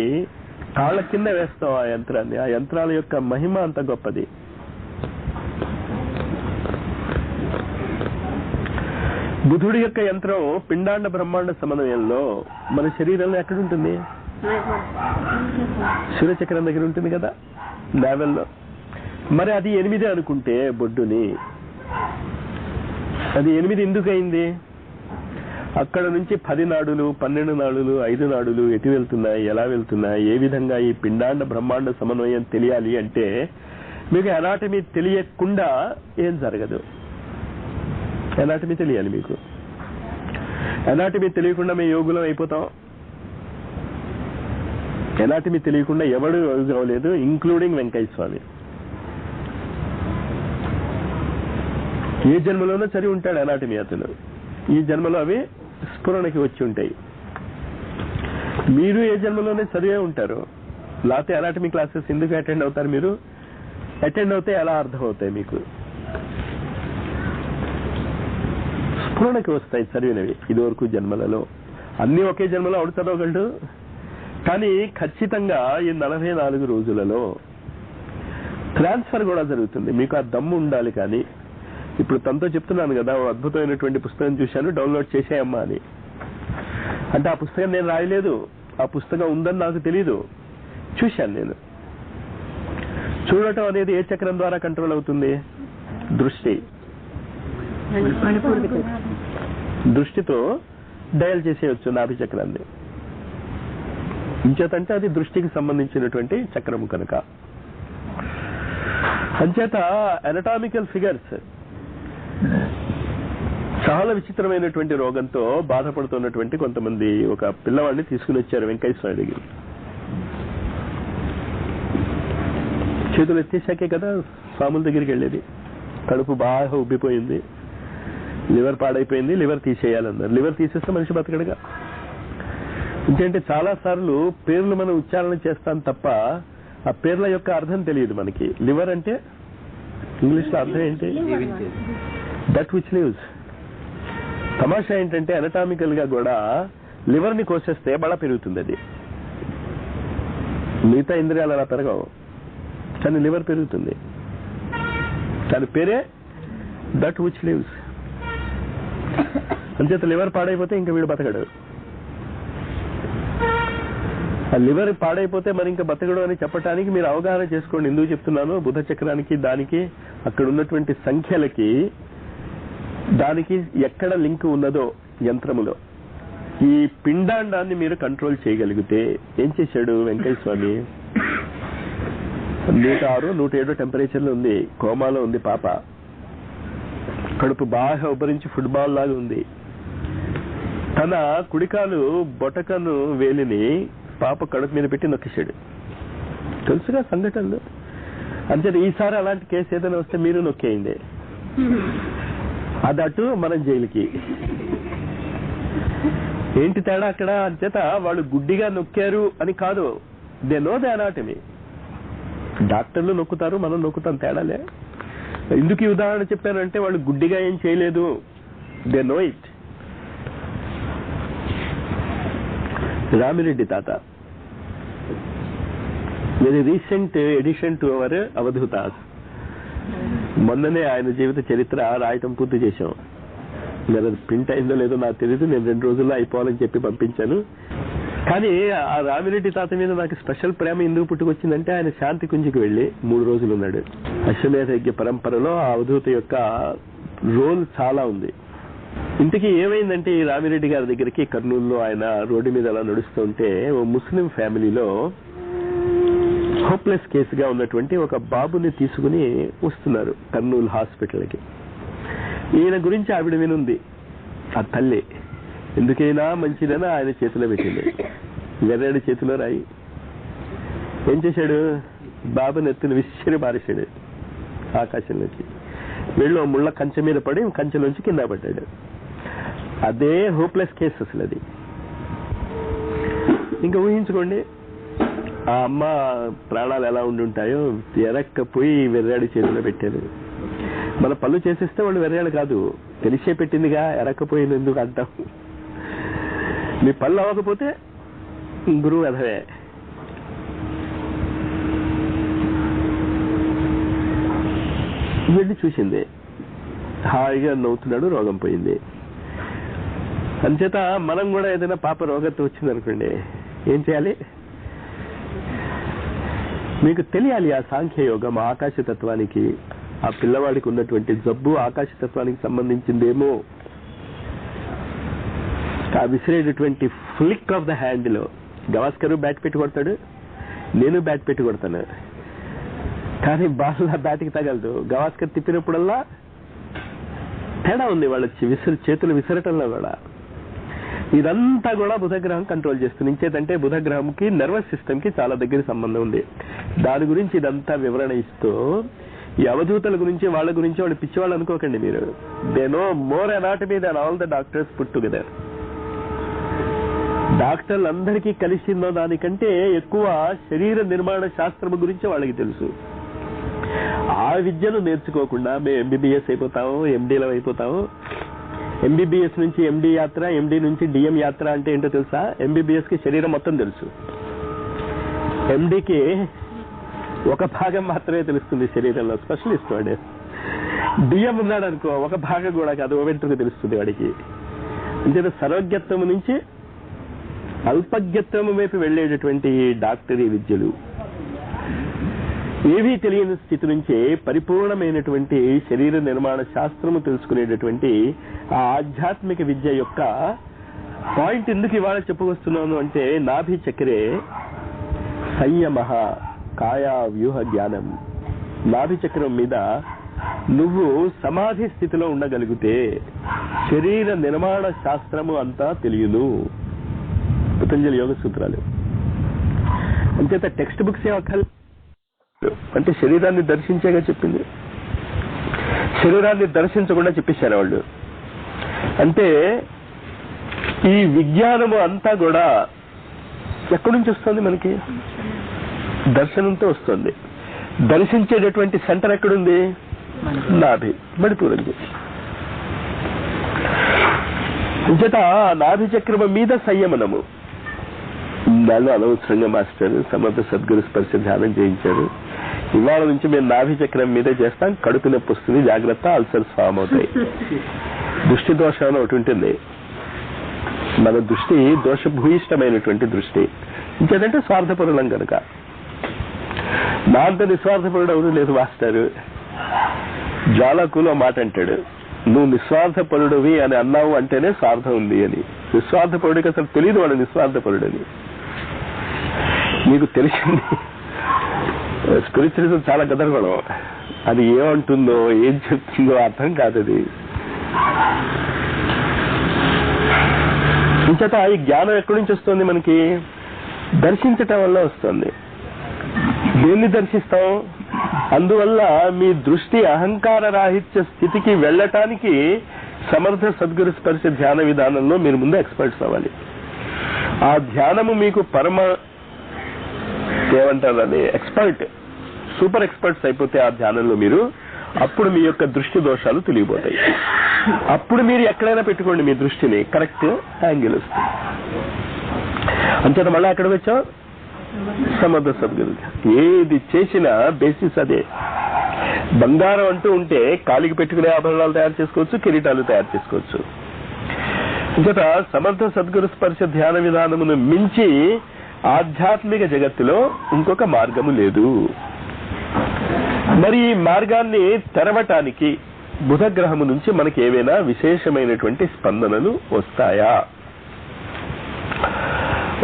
కాళ్ళ కింద వేస్తాం ఆ యంత్రాన్ని. ఆ యంత్రాల యొక్క మహిమ అంత గొప్పది. బుధుడి యొక్క యంత్రం పిండాండ బ్రహ్మాండ సమన్వయంలో మన శరీరంలో ఎక్కడుంటుంది? సూర్యచక్రం దగ్గర ఉంటుంది కదా, నావెల్లో. మరి అది 8 అనుకుంటే బొడ్డుని, అది 8 ఎందుకు అయింది? అక్కడ నుంచి 10 నాడులు, 12 నాడులు, 5 నాడులు ఎటు వెళ్తున్నాయి, ఎలా వెళ్తున్నాయి, ఏ విధంగా ఈ పిండాండ బ్రహ్మాండ సమన్వయం తెలియాలి అంటే మీకు ఎనాటమీ తెలియకుండా ఏం జరగదు. ఎనాటమీ తెలియాలి మీకు. ఎనాటమీ తెలియకుండా మేము యోగులం అయిపోతాం. ఎనాటమీ తెలియకుండా ఎవడు యోగి అవ్వలేదు, ఇంక్లూడింగ్ వెంకయ్య స్వామి. ఏ జన్మలోనో చదివి ఉంటాడు ఎనాటమీ అతను. ఈ జన్మలో అవి స్ఫురణకి వచ్చి ఉంటాయి. మీరు ఏ జన్మలోనే చదివే ఉంటారు. లేకపోతే ఎనాటమీ క్లాసెస్ ఎందుకు అటెండ్ అవుతారు? మీరు అటెండ్ అవుతే ఎలా అర్థం అవుతాయి మీకు? స్ఫురణకి వస్తాయి చదివినవి ఇదివరకు జన్మలలో. అన్ని ఒకే జన్మలో ఆవిడ చదవగలడు. కానీ ఖచ్చితంగా ఈ 44 రోజులలో ట్రాన్స్ఫర్ కూడా జరుగుతుంది. మీకు ఆ దమ్ము ఉండాలి. కానీ ఇప్పుడు తనతో చెప్తున్నాను కదా, అద్భుతమైనటువంటి పుస్తకం చూశాను, డౌన్లోడ్ చేసేయమ్మా అని. అంటే ఆ పుస్తకం నేను రాయలేదు, ఆ పుస్తకం ఉందని నాకు తెలీదు, చూశాను నేను. చూడటం అనేది ఏ చక్రం ద్వారా కంట్రోల్ అవుతుంది? దృష్టి. దృష్టితో డయల్ చేసేయచ్చు నాభి చక్రాన్ని. ఇంచేతంటే అది దృష్టికి సంబంధించినటువంటి చక్రము కనుక. అంచేత అనటామికల్ ఫిగర్స్ చాలా విచిత్రమైనటువంటి రోగంతో బాధపడుతున్నటువంటి కొంతమంది ఒక పిల్లవాడిని తీసుకుని వచ్చారు వెంకయ్య స్వామి దగ్గర. చేతులు ఎత్తేసాకే కదా స్వాముల దగ్గరికి వెళ్ళేది. కడుపు బాగా ఉబ్బిపోయింది, లివర్ పాడైపోయింది, లివర్ తీసేయాలన్నారు. లివర్ తీసేస్తే మనిషి బతకడుగా. ఎందుకంటే చాలా సార్లు పేర్లు మనం ఉచ్చారణ చేస్తాం తప్ప ఆ పేర్ల యొక్క అర్థం తెలియదు మనకి. లివర్ అంటే ఇంగ్లీష్ లో అర్థం ఏంటి? That which lives. తమాషా ఏంటంటే అనటామికల్ గా కూడా లివర్ ని కోసేస్తే బల పెరుగుతుంది. అది మిగతా ఇంద్రియాలు అలా పెరగవు, కానీ లివర్ పెరుగుతుంది. దాని పేరే దట్ విచ్ లివ్స్. అంచేత లివర్ పాడైపోతే ఇంకా వీడు బతకడు. ఆ లివర్ పాడైపోతే మరి ఇంకా బతకడు అని చెప్పడానికి మీరు అవగాహన చేసుకోండి. ఎందుకు చెప్తున్నాను? బుధ చక్రానికి దానికి అక్కడ ఉన్నటువంటి సంఖ్యలకి దానికి ఎక్కడ లింక్ ఉన్నదో యంత్రములో ఈ పిండాండాన్ని మీరు కంట్రోల్ చేయగలిగితే ఏం చేశాడు వెంకయ్య స్వామి? 106, 107 టెంపరేచర్లో ఉంది, కోమాలో ఉంది పాప. కడుపు బాగా ఉబ్బరించి ఫుట్బాల్ లాగా ఉంది. తన కుడికాలు బొటకను వేలిని పాప కడుపు మీద పెట్టి నొక్కేశాడు. తెలుసుగా సంఘటనలు. అంతే. ఈసారి అలాంటి కేసు ఏదైనా వస్తే మీరు నొక్కేయండి. అదటు మనం జైలుకి. ఏంటి తేడా అక్కడ? అంచేత వాళ్ళు గుడ్డిగా నొక్కారు అని కాదు, దే నో ద అనాటమీ. డాక్టర్లు నొక్కుతారు, మనం నొక్కుతాం, తేడాలే. ఎందుకు ఈ ఉదాహరణ చెప్పానంటే వాళ్ళు గుడ్డిగా ఏం చేయలేదు, దే నో ఇట్. రామిరెడ్డి తాత very recent addition to our అవధూతాస్. మొన్ననే ఆయన జీవిత చరిత్ర రాయటం పూర్తి చేశాం. నేను ప్రింట్ అయిందో లేదో నాకు తెలియదు, నేను 2 రోజుల్లో అయిపోవాలని చెప్పి పంపించాను. కానీ ఆ రామిరెడ్డి తాత మీద నాకు స్పెషల్ ప్రేమ ఎందుకు పుట్టుకొచ్చిందంటే ఆయన శాంతి కుంజికి వెళ్లి 3 రోజులు ఉన్నాడు. అశ్వమేధ యజ్ఞ పరంపరలో ఆ అవధూత యొక్క రోల్ చాలా ఉంది. ఇంటికి ఏమైందంటే ఈ రామిరెడ్డి గారి దగ్గరికి కర్నూలులో ఆయన రోడ్డు మీద అలా నడుస్తూ ఉంటే ఓ ముస్లిం ఫ్యామిలీలో హోప్లెస్ కేసుగా ఉన్నటువంటి ఒక బాబుని తీసుకుని వస్తున్నారు కర్నూలు హాస్పిటల్కి. ఈయన గురించి ఆవిడ వినుంది. ఆ తల్లి ఎందుకైనా మంచిదని ఆయన చేతిలో పెట్టింది. వెర్రాడి చేతిలో రాయి. ఏం చేశాడు? బాబుని ఎత్తుని విసిరి పారేశాడు ఆకాశంలోకి. వీళ్ళు ముళ్ళ కంచె మీద పడి కంచెలోంచి కింద పడ్డాడు. అదే హోప్లెస్ కేసు అసలు అది. ఇంకా ఊహించుకోండి ఆ అమ్మ ప్రాణాలు ఎలా ఉండి ఉంటాయో. ఎరక్కపోయి వెర్రాడి చేతిలో పెట్టారు. మన పళ్ళు చేసేస్తే వాళ్ళు వెర్రాడు కాదు, తెలిసే పెట్టిందిగా, ఎరక్కపోయింది ఎందుకు అంటాం. మీ పళ్ళు అవ్వకపోతే గురువు అధవే. వెళ్ళి చూసింది, హాయిగా నవ్వుతున్నాడు, రోగం పోయింది. అంచేత మనం కూడా ఏదైనా పాప రోగంతో వచ్చింది అనుకోండి, ఏం చేయాలి? మీకు తెలియాలి ఆ సాంఖ్యయోగం ఆకాశతత్వానికి. ఆ పిల్లవాడికి ఉన్నటువంటి జబ్బు ఆకాశతత్వానికి సంబంధించిందేమో. ఆ విసిరేటటువంటి ఫ్లిక్ ఆఫ్ ద హ్యాండ్ లో గవాస్కర్ బ్యాట్ పెట్టి కొడతాడు, నేను బ్యాట్ పెట్టి కొడతాను, కానీ బాల్ బ్యాట్కి తగలదు. గవాస్కర్ తిప్పినప్పుడల్లా తేడా ఉంది వాళ్ళ చేతులు విసరటంలో కూడా. ఇదంతా కూడా బుధగ్రహం కంట్రోల్ చేస్తుంది. ఇంచేతంటే బుధగ్రహంకి నర్వస్ సిస్టమ్ కి చాలా దగ్గర సంబంధం ఉంది. దాని గురించి ఇదంతా వివరణ ఇస్తూ ఈ అవధూతల గురించి వాళ్ళ గురించి వాళ్ళు పిచ్చివాళ్ళు అనుకోకండి మీరు. They know more anatomy than all the doctors put together. డాక్టర్లు అందరికీ కలిసిందో దానికంటే ఎక్కువ శరీర నిర్మాణ శాస్త్రము గురించి వాళ్ళకి తెలుసు. ఆ విద్యను నేర్చుకోకుండా మేము ఎంబీబీఎస్ అయిపోతాము, ఎండీలో అయిపోతాము, ఎంబీబీఎస్ నుంచి ఎండి యాత్ర, ఎండి నుంచి డిఎం యాత్ర అంటే ఏంటో తెలుసా? ఎంబీబీఎస్ కి శరీరం మొత్తం తెలుసు, ఎండికి ఒక భాగం మాత్రమే తెలుస్తుంది శరీరంలో, స్పెషలిస్ట్ వాడు. డిఎం ఉన్నాడు అనుకో, ఒక భాగం కూడా కాదు, ఓ వెంట్రుక తెలుస్తుంది వాడికి. అంటే సర్వజ్ఞత్వం నుంచి అల్పజ్ఞత్వం వైపు వెళ్లేటటువంటి డాక్టరీ విద్యలు, ఏవీ తెలియని స్థితి నుంచే పరిపూర్ణమైనటువంటి శరీర నిర్మాణ శాస్త్రము తెలుసుకునేటటువంటి ఆ ఆధ్యాత్మిక విద్య యొక్క పాయింట్ ఎందుకు ఇవాళ చెప్పుకొస్తున్నాను అంటే, నాభి చక్రే సంయమ కాయా వ్యూహ జ్ఞానం. నాభి చక్రం మీద నువ్వు సమాధి స్థితిలో ఉండగలిగితే శరీర నిర్మాణ శాస్త్రము అంతా తెలియను. పతంజలి యోగ సూత్రాలు. అంచేత టెక్స్ట్ బుక్స్ ఏం అక్కర్లేదు, అంటే శరీరాన్ని దర్శించేగా చెప్పింది, శరీరాన్ని దర్శించకుండా చెప్పేశారు వాళ్ళు. అంటే ఈ విజ్ఞానము అంతా కూడా ఎక్కడి నుంచి వస్తుంది? మనకి దర్శనంతో వస్తుంది. దర్శించేటటువంటి సెంటర్ ఎక్కడుంది? నాభి, మణిపూరంది. అంచేత నాభి చక్రము మీద సంయమనము. దానిలో అనవసరంగా మాస్టర్ సమర్థ సద్గురు స్పర్శ ధ్యానం చేయించారు. ఇవాళ నుంచి మేము నాభి చక్రం మీదే చేస్తాం, కడుపు నొప్పి వస్తుంది, జాగ్రత్త, అల్సర్స్ ఫామ్ అవుతాయి. దృష్టి దోషం అని ఒకటి ఉంటుంది. మన దృష్టి దోషభూయిష్టమైనటువంటి దృష్టి. ఇంకేదంటే స్వార్థపరులం కనుక. నా అంత నిస్వార్థపరుడు ఎవరు లేదు మాస్టారు. జ్వాలకులో మాట అంటాడు, నువ్వు నిస్వార్థపరుడివి అని అన్నావు అంటేనే స్వార్థం ఉంది అని. నిస్వార్థపరుడికి అసలు తెలియదు వాడు నిస్వార్థపరుడని. మీకు తెలిసింది స్పిరిచువలిజం చాలా గదరగోళం. అది ఏమంటుందో ఏం చెప్తుందో అర్థం కాదు. అది ఇంచేత ఈ జ్ఞానం ఎక్కడి నుంచి వస్తుంది? మనకి దర్శించటం వల్ల వస్తుంది. దేన్ని దర్శిస్తాం? అందువల్ల మీ దృష్టి అహంకార రాహిత్య స్థితికి వెళ్ళటానికి సమర్థ సద్గురు స్పర్శ ధ్యాన విధానంలో మీరు ముందు ఎక్స్పర్ట్స్ అవ్వాలి. ఆ ధ్యానము మీకు పరమ ఏమంటారు అది ఎక్స్పర్ట్, సూపర్ ఎక్స్పర్ట్స్ అయిపోతే ఆ ధ్యానంలో మీరు, అప్పుడు మీ యొక్క దృష్టి దోషాలు తెలియబోతాయి. అప్పుడు మీరు ఎక్కడైనా పెట్టుకోండి మీ దృష్టిని, కరెక్ట్ యాంగిల్ వస్తుంది. అంచేత మళ్ళీ ఎక్కడికి వచ్చాం? సమర్థ సద్గురు. ఏది చేసినా బేసిస్ అదే. బంగారం అంటూ ఉంటే కాలికి పెట్టుకునే ఆభరణాలు తయారు చేసుకోవచ్చు, కిరీటాలు తయారు చేసుకోవచ్చు. అంచేత సమర్థ సద్గురు స్పర్శ ధ్యాన విధానమును మించి ఆధ్యాత్మిక జగత్తులో ఇంకొక మార్గము లేదు. మరి ఈ మార్గాన్ని తెరవటానికి బుధగ్రహము నుంచి మనకి ఏవైనా విశేషమైనటువంటి స్పందనలు వస్తాయా?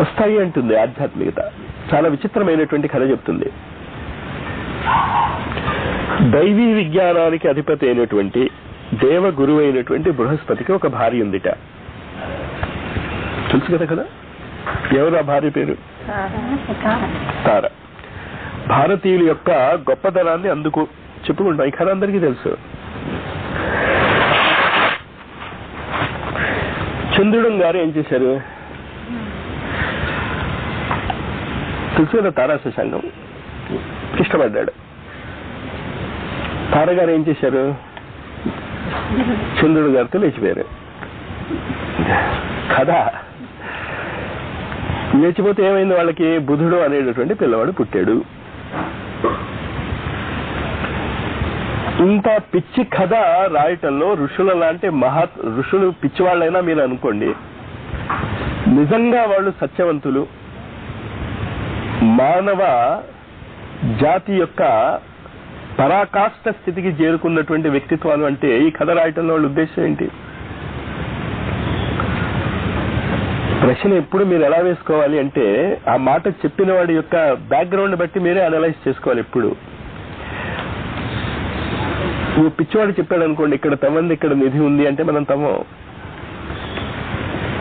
వస్తాయి అంటుంది ఆధ్యాత్మికత. చాలా విచిత్రమైనటువంటి కథ చెప్తుంది. దైవీ విజ్ఞానానికి అధిపతి అయినటువంటి దేవ గురువు అయినటువంటి బృహస్పతికి ఒక భార్య ఉందిట. తెలుసు కదా కదా? ఎవరు ఆ భార్య పేరు? తార. భారతీయుల యొక్క గొప్పతనాన్ని అందుకు చెప్పుకుంటాం. ఈ కథ అందరికీ తెలుసు. చంద్రుడు గారు ఏం చేశారు తెలుసు కదా? తారా శశాంకం ఇష్టపడ్డాడు. తారగారు ఏం చేశారు? చంద్రుడు గారితో లేచిపోయారు. కదా, లేచిపోతే ఏమైంది వాళ్ళకి? బుధుడు అనేటటువంటి పిల్లవాడు పుట్టాడు. ఇంత పిచ్చి కథ రాయటంలో ఋషుల లాంటి ఋషులు పిచ్చివాళ్ళైనా మీరు అనుకోండి, నిజంగా వాళ్ళు సత్యవంతులు, మానవ జాతి యొక్క పరాకాష్ఠ స్థితికి చేరుకున్నటువంటి వ్యక్తిత్వాలు అంటే ఈ కథ రాయటంలో వాళ్ళ ఉద్దేశం ఏంటి? ప్రశ్న ఎప్పుడు మీరు ఎలా వేసుకోవాలి అంటే, ఆ మాట చెప్పిన వాడి యొక్క బ్యాక్గ్రౌండ్ బట్టి మీరే అనలైజ్ చేసుకోవాలి. ఎప్పుడు నువ్వు పిచ్చివాడు చెప్పాడు అనుకోండి, ఇక్కడ తవ్వంది, ఇక్కడ నిధి ఉంది అంటే మనం తవ్వం.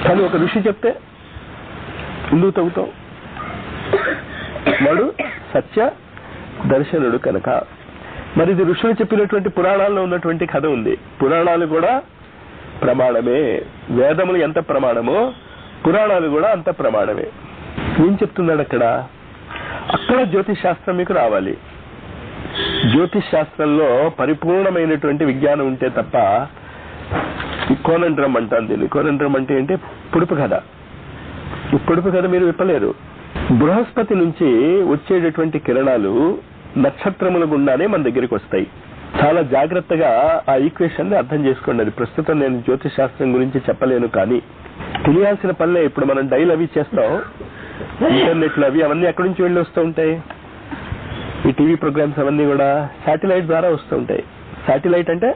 కానీ ఒక ఋషి చెప్తే ఎందుకు తవ్వుతాం? వాడు సత్య దర్శనుడు కనుక. మరి ఇది ఋషులు చెప్పినటువంటి పురాణాల్లో ఉన్నటువంటి కథ ఉంది. పురాణాలు కూడా ప్రమాణమే. వేదములు ఎంత ప్రమాణమో పురాణాలు కూడా అంత ప్రమాణమే. ఏం చెప్తున్నాడు అక్కడ? అక్కడ జ్యోతిష్ శాస్త్రం మీకు రావాలి. జ్యోతిష్ శాస్త్రంలో పరిపూర్ణమైనటువంటి విజ్ఞానం ఉంటే తప్ప ఈ కోనండ్రం అంటాను దీన్ని. కోనండ్రం అంటే ఏంటి? పొడుపు కథ. ఈ పొడుపు కథ మీరు విప్పలేరు. బృహస్పతి నుంచి వచ్చేటటువంటి కిరణాలు నక్షత్రముల గుండానే మన దగ్గరికి వస్తాయి. చాలా జాగ్రత్తగా ఆ ఈక్వేషన్ ని అర్థం చేసుకోండి. అది ప్రస్తుతం నేను జ్యోతిష్ శాస్త్రం గురించి చెప్పలేను, కానీ తెలియాల్సిన పనులే. ఇప్పుడు మనం డైల్ అవి చేస్తాం, ఇంటర్నెట్లు అవి అవన్నీ ఎక్కడి నుంచి వెళ్ళి వస్తూ ఉంటాయి? ఈ టీవీ ప్రోగ్రామ్స్ అవన్నీ కూడా శాటిలైట్ ద్వారా వస్తూ ఉంటాయి. శాటిలైట్ అంటే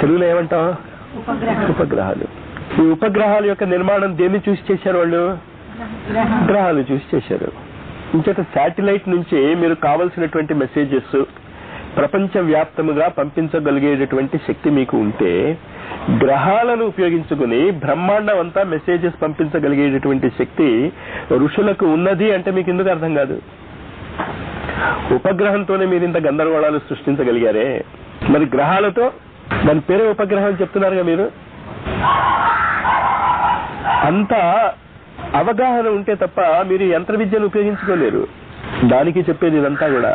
తెలుగులో ఏమంటాం? ఉపగ్రహాలు. ఈ ఉపగ్రహాల యొక్క నిర్మాణం దేన్ని చూసి చేశారు వాళ్ళు? గ్రహాలు చూసి చేశారు. ఇంచేత శాటిలైట్ నుంచి మీరు కావలసినటువంటి మెసేజెస్ ప్రపంచ వ్యాప్తముగా పంపించగలిగేటటువంటి శక్తి మీకు ఉంటే, గ్రహాలను ఉపయోగించుకుని బ్రహ్మాండం అంతా మెసేజెస్ పంపించగలిగేటటువంటి శక్తి ఋషులకు ఉన్నది అంటే మీకు ఎందుకు అర్థం కాదు? ఉపగ్రహంతోనే మీరు ఇంత గందరగోళాలు సృష్టించగలిగారే, మరి గ్రహాలతో? దాని పేరే ఉపగ్రహం చెప్తున్నారుగా మీరు. అంత అవగాహన ఉంటే తప్ప మీరు యంత్ర విద్యను ఉపయోగించుకోలేరు. దానికి చెప్పేది ఇదంతా కూడా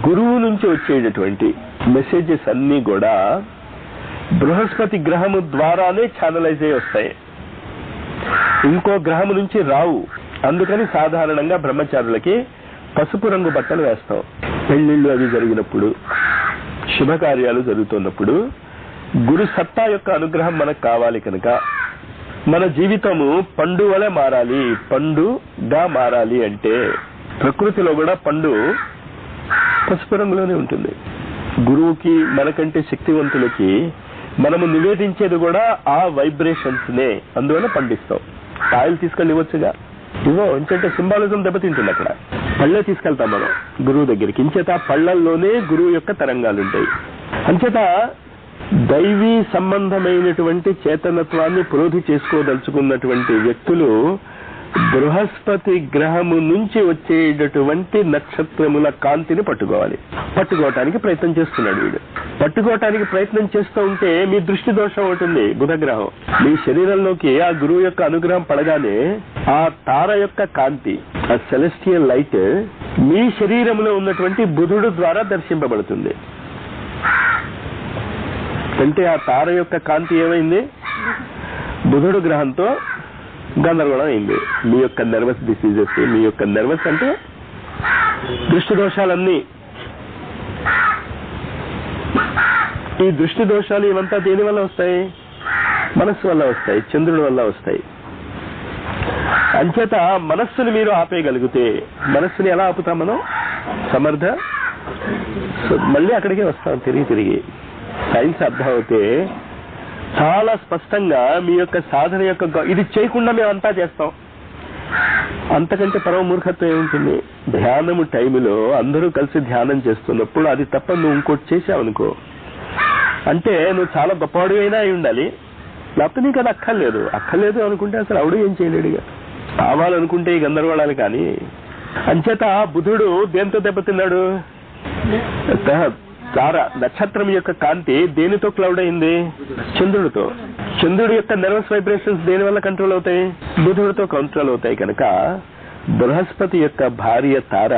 గురువు నుంచి వచ్చేటటువంటి మెసేజెస్ అన్ని కూడా బృహస్పతి గ్రహము ద్వారానే ఛానలైజ్ అయి వస్తాయి, ఇంకో గ్రహము నుంచి రావు. అందుకని సాధారణంగా బ్రహ్మచారులకి పసుపు రంగు బట్టలు వేస్తాం. పెళ్లిళ్ళు అవి జరిగినప్పుడు, శుభకార్యాలు జరుగుతున్నప్పుడు గురు సత్తా యొక్క అనుగ్రహం మనకు కావాలి కనుక మన జీవితము పండు వలె మారాలి. పండుగా మారాలి అంటే ప్రకృతిలో కూడా పండు పసుపు రంగులోనే ఉంటుంది. గురువుకి మనకంటే శక్తివంతులకి మనము నివేదించేది కూడా ఆ వైబ్రేషన్స్ నే. అందువల్ల పండిస్తాం. కాయలు తీసుకెళ్ళి ఇవ్వచ్చుగా, ఎందుకంటే సింబాలిజం దెబ్బతింటుంది. అక్కడ పళ్ళే తీసుకెళ్తాం మనం గురువు దగ్గరికి. ఇంచేత పళ్ళల్లోనే గురువు యొక్క తరంగాలు ఉంటాయి. అంచేత దైవీ సంబంధమైనటువంటి చేతనత్వాన్ని ప్రోధి చేసుకోదలుచుకున్నటువంటి వ్యక్తులు బృహస్పతి గ్రహము నుంచి వచ్చేటటువంటి నక్షత్రముల కాంతిని పట్టుకోవటానికి ప్రయత్నం చేస్తున్నాడు వీడు. పట్టుకోవటానికి ప్రయత్నం చేస్తూ ఉంటే మీ దృష్టి దోషం అవుతుంది. బుధగ్రహం మీ శరీరంలోకి ఆ గురువు యొక్క అనుగ్రహం పడగానే ఆ తార యొక్క కాంతి, ఆ సెలెస్టియల్ లైట్ మీ శరీరంలో ఉన్నటువంటి బుధుడు ద్వారా దర్శింపబడుతుంది. అంటే ఆ తార యొక్క కాంతి ఏమైంది? బుధుడు గ్రహంతో గందరగోళం అయింది. మీ యొక్క నర్వస్ డిసీజెస్, మీ యొక్క నర్వస్ అంటే దృష్టి దోషాలన్నీ. ఈ దృష్టి దోషాలు ఇవంతా దేని వల్ల వస్తాయి? మనస్సు వల్ల వస్తాయి, చంద్రుడి వల్ల వస్తాయి. అంచేత మనస్సుని మీరు ఆపేయగలిగితే, మనస్సుని ఎలా ఆపుతాం మనం? సమర్థ. మళ్ళీ అక్కడికే వస్తాం తిరిగి. సైన్స్ అర్థం అవుతే చాలా స్పష్టంగా మీ యొక్క సాధన యొక్క ఇది చేయకుండా మేము అంతా చేస్తాం. అంతకంటే పరమ మూర్ఖత్వం ఏముంటుంది? ధ్యానము టైంలో అందరూ కలిసి ధ్యానం చేస్తున్నప్పుడు అది తప్ప నువ్వు ఇంకోటి చేసావనుకో అంటే నువ్వు చాలా గొప్పవాడు అయినా అయి ఉండాలి, లేకపోతే నీకు అది అక్కర్లేదు అనుకుంటే అసలు ఆవిడ ఏం చేయలేడుగా. కావాలనుకుంటే ఈ గందరగోళాలు. కానీ అంచేత బుధుడు దేంతో దెబ్బతిన్నాడు? తార నక్షత్రం యొక్క కాంతి దేనితో క్లౌడ్ అయింది? చంద్రుడితో. చంద్రుడి యొక్క నర్వస్ వైబ్రేషన్స్ దేని వల్ల కంట్రోల్ అవుతాయి? బుధుడితో కంట్రోల్ అవుతాయి. కనుక బృహస్పతి యొక్క భార్య తార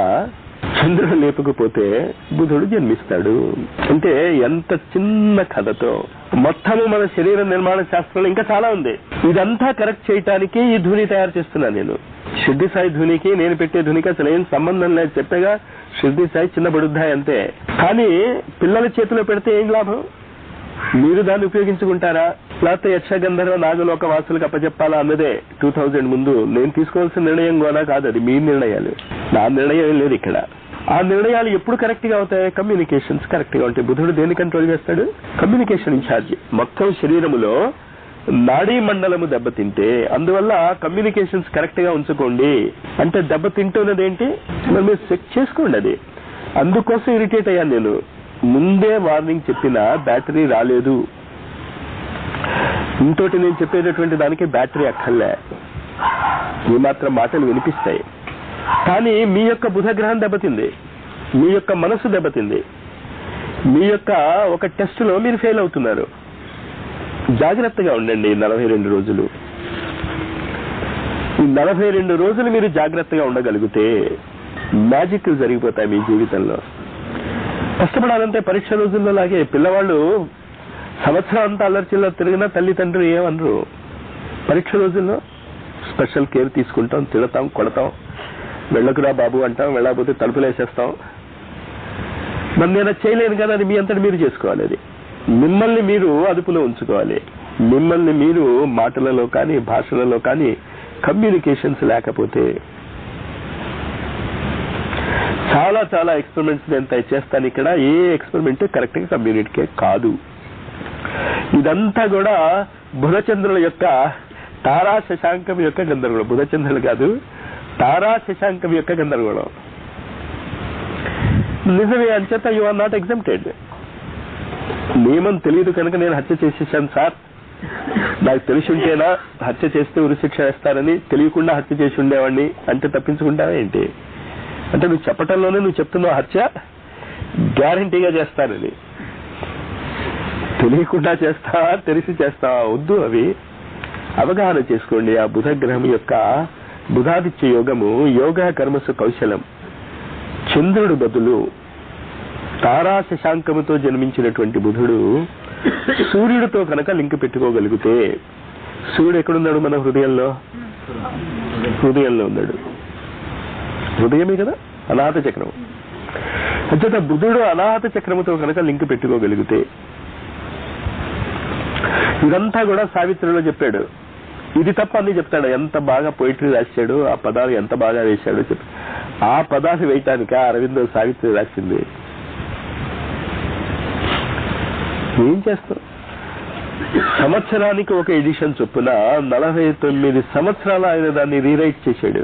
చంద్రుడు లేపకపోతే బుధుడు జన్మిస్తాడు. అంటే ఎంత చిన్న కథతో మొత్తము మన శరీర నిర్మాణ శాస్త్రంలో ఇంకా చాలా ఉంది. ఇదంతా కరెక్ట్ చేయటానికి ఈ ధుని తయారు చేస్తున్నాను నేను. షిర్డి సాయి ధునికి నేను పెట్టే ధునికి అసలు ఏం సంబంధం లేదు. చెప్పగా షిర్డి సాయి చిన్న బడుద్దాయి అంతే. కానీ పిల్లల చేతిలో పెడితే ఏం లాభం? మీరు దాన్ని ఉపయోగించుకుంటారా, లేకపోతే యక్షగంధర్వ నాగలోక వాసులకు అప్పచెప్పాలా అన్నదే 2000 ముందు నేను తీసుకోవాల్సిన నిర్ణయం కూడా కాదు. అది మీ నిర్ణయాలు, నా నిర్ణయం లేదు ఇక్కడ. ఆ నిర్ణయాలు ఎప్పుడు కరెక్ట్ గా అవుతాయి? కమ్యూనికేషన్స్ కరెక్ట్ గా ఉంటాయి. బుధుడు దేన్ని కంట్రోల్ చేస్తాడు? Communication in charge. మొత్తం శరీరములో నాడీ మండలము దెబ్బతింటే, అందువల్ల కమ్యూనికేషన్స్ కరెక్ట్ గా ఉంచుకోండి అంటే దెబ్బతింటున్నది ఏంటి? మరి మీరు చెక్ చేసుకోండి. అది అందుకోసం ఇరిటేట్ అయ్యాను నేను. ముందే వార్నింగ్ చెప్పినా బ్యాటరీ రాలేదు. ఇంతోటి నేను చెప్పేటటువంటి దానికి బ్యాటరీ అక్కర్లే, ఈ మాత్రం మాటలు వినిపిస్తాయి. కానీ మీ యొక్క బుధగ్రహం దెబ్బతింది, మీ యొక్క మనసు దెబ్బతింది, మీ యొక్క ఒక టెస్ట్ లో మీరు ఫెయిల్ అవుతున్నారు. జాగ్రత్తగా ఉండండి. 42 రోజులు, ఈ 42 రోజులు మీరు జాగ్రత్తగా ఉండగలిగితే మ్యాజిక్ జరిగిపోతాయి మీ జీవితంలో. కష్టపడాలంటే పరీక్ష రోజుల్లో లాగే పిల్లవాళ్ళు సంవత్సరం అంతా అల్లరిచిల్లర తిరిగినా తల్లిదండ్రులు ఏమనరు. పరీక్ష రోజుల్లో స్పెషల్ కేర్ తీసుకుంటాం, తిడతాం, కొడతాం, వెళ్ళకురా బాబు అంటాం, వెళ్ళకపోతే తలుపులేసేస్తాం. మరి నేను చేయలేను కదా, అది మీ అంతటి మీరు చేసుకోవాలి. అది మిమ్మల్ని మీరు అదుపులో ఉంచుకోవాలి. మిమ్మల్ని మీరు మాటలలో కానీ భాషలలో కానీ కమ్యూనికేషన్స్ లేకపోతే చాలా చాలా ఎక్స్పెరిమెంట్స్ నేను చేస్తాను. ఇక్కడ ఏ ఎక్స్పెరిమెంట్ కరెక్ట్ గా కమ్యూనిటీకే కాదు. ఇదంతా కూడా బుధచంద్రుల యొక్క తారా శశాంకం యొక్క గందరగోళం. బుధచంద్రులు కాదు, తారా శశాంకం యొక్క గందరగోళం. నిజమే అంచేత యు ఆర్ నాట్ ఎగ్జామ్టెడ్. నియమం తెలియదు కనుక నేను హత్య చేసేసాను సార్, నాకు తెలిసి ఉంటేనా హత్య చేస్తే ఉరిశిక్ష వేస్తారని, తెలియకుండా హత్య చేసి ఉండేవాడిని అంటే తప్పించుకుంటావా ఏంటి? అంటే నువ్వు చెప్పటంలోనే నువ్వు చెప్తున్నావు హత్య గ్యారంటీగా చేస్తానని. తెలియకుండా చేస్తావా, తెలిసి చేస్తావా? వద్దు. అవి అవగాహన చేసుకోండి. ఆ బుధ గ్రహం యొక్క బుధాదిత్య యోగము యోగ కర్మసు కౌశలం. చంద్రుడు బదులు తారా శశాంకముతో జన్మించినటువంటి బుధుడు సూర్యుడితో కనుక లింక్ పెట్టుకోగలిగితే, సూర్యుడు ఎక్కడున్నాడు? మన హృదయంలో. హృదయంలో ఉన్నాడు. హృదయమే కదా అనాహత చక్రం. అంచేత బుధుడు అనాహత చక్రముతో కనుక లింక్ పెట్టుకోగలిగితే, ఇదంతా కూడా సావిత్రిలో చెప్పాడు. ఇది తప్ప అన్ని చెప్తాడు. ఎంత బాగా పోయిటరీ రాశాడు, ఆ పదాలు ఎంత బాగా వేశాడో చెప్పి. ఆ పదాలు వేయటానికి అరవిందో సావిత్రి రాసింది. ఏం చేస్తాం? సంవత్సరానికి ఒక ఎడిషన్ చొప్పున 49 సంవత్సరాలు ఆయన దాన్ని రీరైట్ చేశాడు.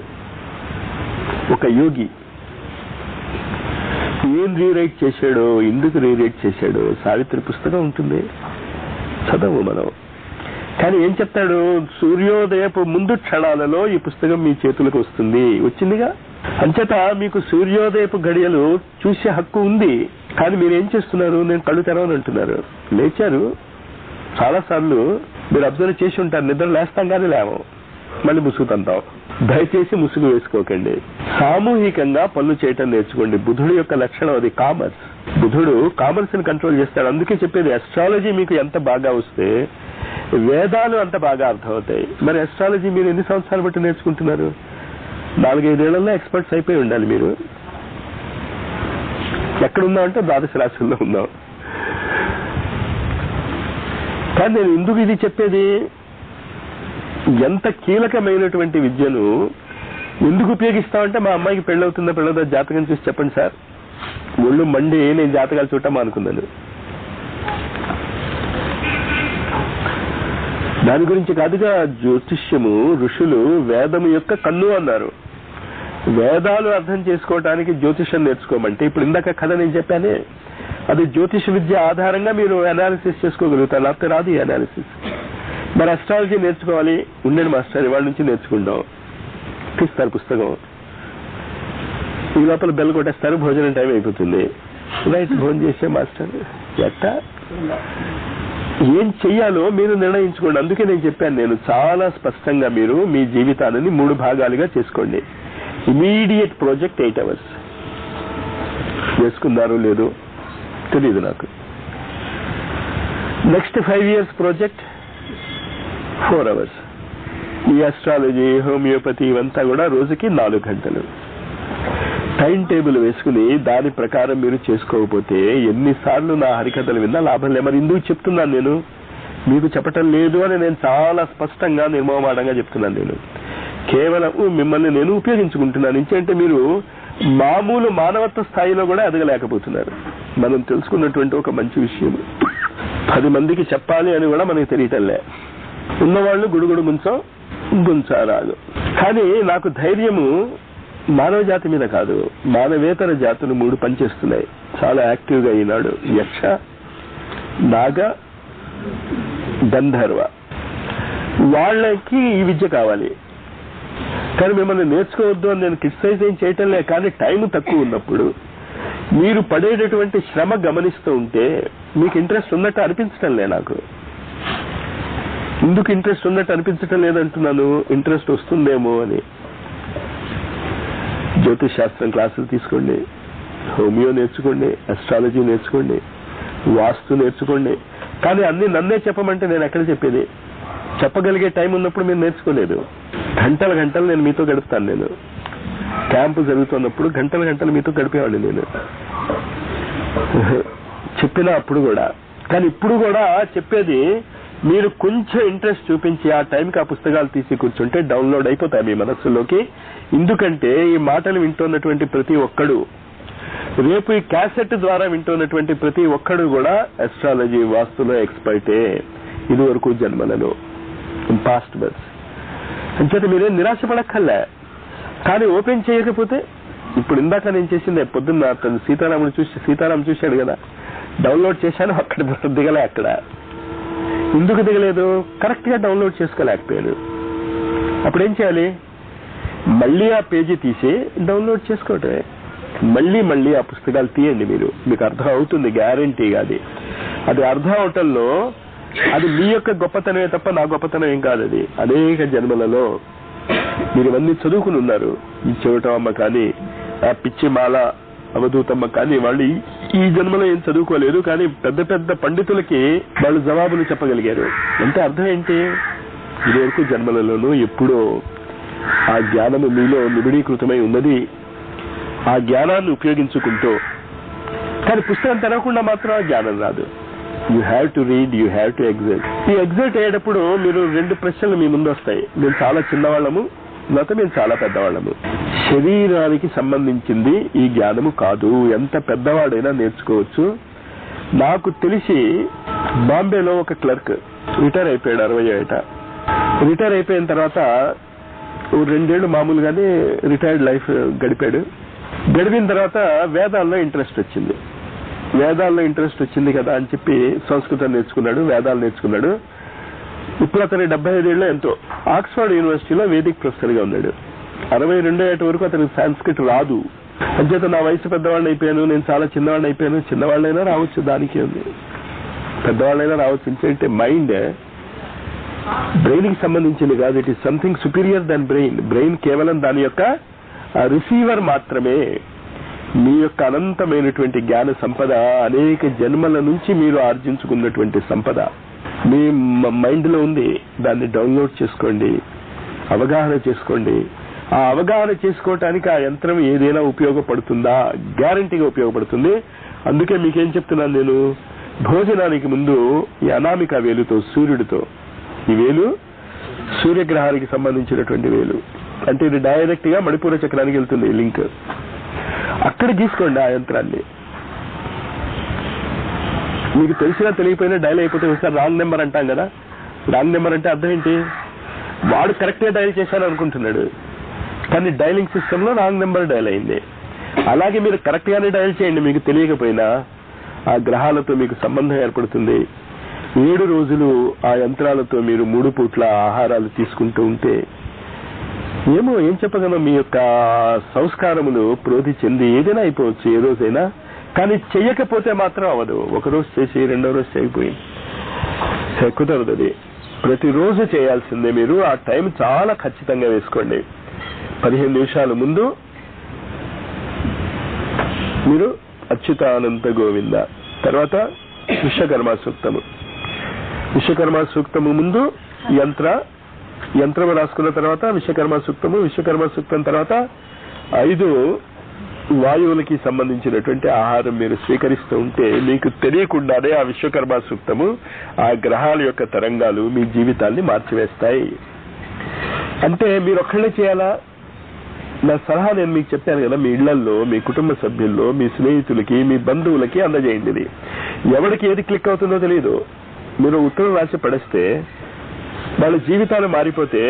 ఒక యోగి ఏం రీరైట్ చేశాడో, ఎందుకు రీరైట్ చేశాడో సావిత్రి పుస్తకం ఉంటుంది, చదవు మనం. కానీ ఏం చెప్తాడు? సూర్యోదయపు ముందు క్షణాలలో ఈ పుస్తకం మీ చేతులకు వస్తుంది. వచ్చిందిగా. అంచేత మీకు సూర్యోదయపు గడియలు చూసే హక్కు ఉంది. కానీ మీరు ఏం చేస్తున్నారు? నేను కళ్ళు తెరవని అంటున్నారు. లేచారు. చాలా సార్లు మీరు అబ్జర్వ్ చేసి ఉంటారు. నిద్ర లేస్తాం కానీ లేవం, మళ్ళీ ముసుగు తంతాం. దయచేసి ముసుగు వేసుకోకండి. సామూహికంగా పనులు చేయటం నేర్చుకోండి. బుధుడు యొక్క లక్షణం అది, కామర్స్. బుధుడు కామర్స్ ని కంట్రోల్ చేస్తాడు. అందుకే చెప్పేది అస్ట్రాలజీ మీకు ఎంత బాగా వస్తే వేదాలు అంత బాగా అర్థమవుతాయి. మరి అస్ట్రాలజీ మీరు ఎన్ని సంవత్సరాలు బట్టి నేర్చుకుంటున్నారు? 4-5 ఏళ్లలో ఎక్స్పర్ట్స్ అయిపోయి ఉండాలి మీరు. ఎక్కడున్నామంటే ద్వాదశ రాశుల్లో ఉన్నాం. కానీ నేను ఎందుకు ఇది చెప్పేది? ఎంత కీలకమైనటువంటి విద్యను ఎందుకు ఉపయోగిస్తామంటే, మా అమ్మాయికి పెళ్ళవుతుందా పెళ్ళవుతుందా జాతకం చూసి చెప్పండి సార్. ఒళ్ళు మండి నేను జాతకాలు చూడటం అనుకున్నాను. దాని గురించి కాదుగా. జ్యోతిష్యము ఋషులు వేదము యొక్క కన్ను అన్నారు. వేదాలు అర్థం చేసుకోవటానికి జ్యోతిష్యం నేర్చుకోమంటే, ఇప్పుడు ఇందాక కథ నేను చెప్పానే, అది జ్యోతిష విద్య ఆధారంగా మీరు అనాలిసిస్ చేసుకోగలుగుతారు. లేకపోతే రాదు ఈ అనాలిసిస్. మరి అస్ట్రాలజీ నేర్చుకోవాలి. ఉండండి మాస్టర్, వాళ్ళ నుంచి నేర్చుకుంటాం. తీస్తారు పుస్తకం, ఈ లోపల బెల్ కొట్టేస్తారు, భోజనం టైం అయిపోతుంది. రైట్, భోజనం చేసే మాస్టర్ ఎట్టా ఏం చెయ్యాలో మీరు నిర్ణయించుకోండి. అందుకే నేను చెప్పాను, నేను చాలా స్పష్టంగా మీరు మీ జీవితాన్ని 3 భాగాలుగా చేసుకోండి. Immediate project 8 hours. చేసుకున్నారో లేదో తెలియదు నాకు. Next 5 years project 4 hours. ఈ అస్ట్రాలజీ, హోమియోపతి ఇవంతా కూడా రోజుకి 4 గంటలు. టైం టేబుల్ వేసుకుని దాని ప్రకారం మీరు చేసుకోకపోతే ఎన్నిసార్లు నా హరికథలు విన్నా లాభం లేదు. మరి ఎందుకు చెప్తున్నాను నేను? మీకు చెప్పటం లేదు అని నేను చాలా స్పష్టంగా నిర్మోహమాటంగా చెప్తున్నాను. నేను కేవలం మిమ్మల్ని నేను ఉపయోగించుకుంటున్నాను. ఇంకేంటే మీరు మామూలు మానవత్వ స్థాయిలో కూడా ఎదగలేకపోతున్నారు. మనం తెలుసుకున్నటువంటి ఒక మంచి విషయం 10 మందికి చెప్పాలి అని కూడా మనకి తెలియటంలే. ఉన్నవాళ్ళు గుడుగుడు గుంచారాలు. కానీ నాకు ధైర్యము మానవ జాతి మీద కాదు, మానవేతర జాతులు 3 పనిచేస్తున్నాయి చాలా యాక్టివ్ గా ఈనాడు. యక్ష, నాగ, గంధర్వ. వాళ్ళకి ఈ విద్య కావాలి. కానీ మిమ్మల్ని నేర్చుకోవద్దు అని నేను క్రిటిసైజ్ ఏం చేయటంలే. కానీ టైం తక్కువ ఉన్నప్పుడు మీరు పడేటటువంటి శ్రమ గమనిస్తూ ఉంటే మీకు ఇంట్రెస్ట్ ఉన్నట్టు అనిపించటంలే. నాకు ఎందుకు ఇంట్రెస్ట్ ఉన్నట్టు అనిపించటం లేదంటున్నాను? ఇంట్రెస్ట్ వస్తుందేమో అని. జ్యోతిష్ శాస్త్రం క్లాసులు తీసుకోండి, హోమియో నేర్చుకోండి, అస్ట్రాలజీ నేర్చుకోండి, వాస్తు నేర్చుకోండి. కానీ అన్ని నన్నే చెప్పమంటే నేను ఎక్కడ చెప్పేది? చెప్పగలిగే టైం ఉన్నప్పుడు మీరు నేర్చుకోలేదు. గంటల గంటలు నేను మీతో గడుపుతాను. నేను క్యాంపు జరుగుతున్నప్పుడు గంటల గంటలు మీతో గడిపేవాడిని నేను, చెప్పినా అప్పుడు కూడా. కానీ ఇప్పుడు కూడా చెప్పేది మీరు కొంచెం ఇంట్రెస్ట్ చూపించి ఆ టైంకి ఆ పుస్తకాలు తీసి కూర్చుంటే డౌన్లోడ్ అయిపోతాయి మీ మనస్సులోకి. ఎందుకంటే ఈ మాటలు వింటున్నటువంటి ప్రతి ఒక్కడు, రేపు ఈ క్యాసెట్ ద్వారా వింటున్నటువంటి ప్రతి ఒక్కడు కూడా అస్ట్రాలజీ వాస్తులో ఎక్స్పర్టే ఇది వరకు జన్మలలో, పాస్ట్ బర్త్స్. అంచేత మీరేం నిరాశపడక్కర్లే. కానీ ఓపెన్ చేయకపోతే, ఇప్పుడు ఇందాక నేను చేసింది పొద్దున్న అతను సీతారాం చూశాడు కదా, డౌన్లోడ్ చేశాను, అక్కడ దిగలే. అక్కడ ఎందుకు దిగలేదు? కరెక్ట్ గా డౌన్లోడ్ చేసుకోలేకపోయాను. అప్పుడేం చేయాలి? మళ్ళీ ఆ పేజీ తీసి డౌన్లోడ్ చేసుకోవటమే. మళ్ళీ మళ్ళీ ఆ పుస్తకాలు తీయండి. మీకు అర్థం అవుతుంది గ్యారంటీగా. అది అర్థం అవటంలో అది మీ యొక్క గొప్పతనమే తప్ప నా గొప్పతనం ఏం కాదు. అది అనేక జన్మలలో మీరు ఇవన్నీ చదువుకుని ఉన్నారు. ఈ చెవిటమ్మ కానీ, ఆ పిచ్చి మాల అవధూతమ్మ కానీ, వాళ్ళు ఈ జన్మలో ఏం చదువుకోలేదు. కానీ పెద్ద పెద్ద పండితులకి వాళ్ళు జవాబులు చెప్పగలిగారు. అంటే అర్థం ఏంటి? ఇది వరకు జన్మలలోనూ ఎప్పుడో ఆ జ్ఞానము మీలో నిబిడీకృతమై ఉన్నది. ఆ జ్ఞానాన్ని ఉపయోగించుకుంటూ, కానీ పుస్తకం తెరవకుండా మాత్రం ఆ జ్ఞానం రాదు. You have to read, you have to excite. ఈ ఎగ్జైట్ అయ్యేటప్పుడు మీరు 2 ప్రశ్నలు మీ ముందు వస్తాయి. మేము చాలా చిన్నవాళ్ళము, లేకపోతే మేము చాలా పెద్దవాళ్ళము. శరీరానికి సంబంధించింది ఈ జ్ఞానము కాదు. ఎంత పెద్దవాడైనా నేర్చుకోవచ్చు. నాకు తెలిసి బాంబేలో ఒక క్లర్క్ రిటైర్ అయిపోయాడు, 60 ఏట. రిటైర్ అయిపోయిన తర్వాత 2 ఏళ్ళు మామూలుగానే రిటైర్డ్ లైఫ్ గడిపాడు. గడిపిన తర్వాత వేదాల్లో ఇంట్రెస్ట్ వచ్చింది. వేదాల్లో ఇంట్రెస్ట్ వచ్చింది కదా అని చెప్పి సంస్కృతం నేర్చుకున్నాడు, వేదాలు నేర్చుకున్నాడు. ఇప్పుడు అతని 75 ఏళ్ళు ఎంతో. ఆక్స్ఫర్డ్ యూనివర్సిటీలో వేదిక్ ప్రొఫెసర్ గా ఉన్నాడు. 62 ఏట వరకు అతనికి సాంస్క్రిట్ రాదు. అంచేత నా వయసు పెద్దవాళ్ళని అయిపోయాను, నేను చాలా చిన్నవాళ్ళని అయిపోయాను. చిన్నవాళ్ళైనా రావచ్చు, దానికి ఉంది. పెద్దవాళ్ళైనా రావచ్చు. ఎందుకంటే మైండ్ బ్రెయిన్ కి సంబంధించింది కాదు. It is something superior than brain. Brain కేవలం దాని యొక్క రిసీవర్ మాత్రమే. మీ యొక్క అనంతమైనటువంటి జ్ఞాన సంపద, అనేక జన్మల నుంచి మీరు ఆర్జించుకున్నటువంటి సంపద మీ మైండ్ లో ఉంది. దాన్ని డౌన్లోడ్ చేసుకోండి, అవగాహన చేసుకోండి. ఆ అవగాహన చేసుకోవటానికి ఆ యంత్రం ఏదైనా ఉపయోగపడుతుందా? గ్యారంటీగా ఉపయోగపడుతుంది. అందుకే మీకేం చెప్తున్నాను నేను, భోజనానికి ముందు ఈ అనామిక వేలుతో, సూర్యుడితో, ఈ వేలు సూర్యగ్రహానికి సంబంధించినటువంటి వేలు, అంటే ఇది డైరెక్ట్ గా మణిపూర చక్రానికి వెళ్తుంది లింక్. అక్కడ గీసుకోండి ఆ యంత్రాన్ని. మీకు తెలిసినా తెలియకపోయినా డైల్ అయిపోతే ఒకసారి రాంగ్ నెంబర్ అంటాం కదా. రాంగ్ నెంబర్ అంటే అర్థం ఏంటి? వాడు కరెక్ట్ గా డైల్ చేశాను అనుకుంటున్నాడు, కానీ డైలింగ్ సిస్టమ్ లో రాంగ్ నెంబర్ డైల్ అయింది. అలాగే మీరు కరెక్ట్ గానే డైల్ చేయండి. మీకు తెలియకపోయినా ఆ గ్రహాలతో మీకు సంబంధం ఏర్పడుతుంది. 7 రోజులు ఆ యంత్రాలతో మీరు 3 పూట్ల ఆహారాలు తీసుకుంటూ ఉంటే ఏం చెప్పగలం, మీ యొక్క సంస్కారములు ప్రోధి చెంది ఏదైనా అయిపోవచ్చు ఏ రోజైనా. కానీ చెయ్యకపోతే మాత్రం అవ్వదు. ఒక రోజు చేసి 2వ రోజు చేయకపోయింది కుదరదు. అది ప్రతిరోజు చేయాల్సిందే. మీరు ఆ టైం చాలా ఖచ్చితంగా వేసుకోండి. 15 నిమిషాల ముందు మీరు అచ్యుతానంత గోవింద, తర్వాత విశ్వకర్మ సూక్తము. విశ్వకర్మ సూక్తము ముందు యంత్రము రాసుకున్న తర్వాత విశ్వకర్మ సూక్తము, విశ్వకర్మ సూక్తం తర్వాత 5 వాయువులకి సంబంధించినటువంటి ఆహారం మీరు స్వీకరిస్తూ ఉంటే మీకు తెలియకుండానే ఆ విశ్వకర్మ సూక్తము, ఆ గ్రహాల యొక్క తరంగాలు మీ జీవితాన్ని మార్చివేస్తాయి. అంటే మీరు ఒక్కళ్ళే చేయాలా? నా సలహా నేను మీకు చెప్పాను కదా, మీ ఇళ్లలో, మీ కుటుంబ సభ్యుల్లో, మీ స్నేహితులకి, మీ బంధువులకి అందజేయండి. ఇది ఎవరికి ఏది క్లిక్ అవుతుందో తెలియదు. మీరు ఉత్తరం రాసి పడేస్తే వాళ్ళ జీవితాలు మారిపోతే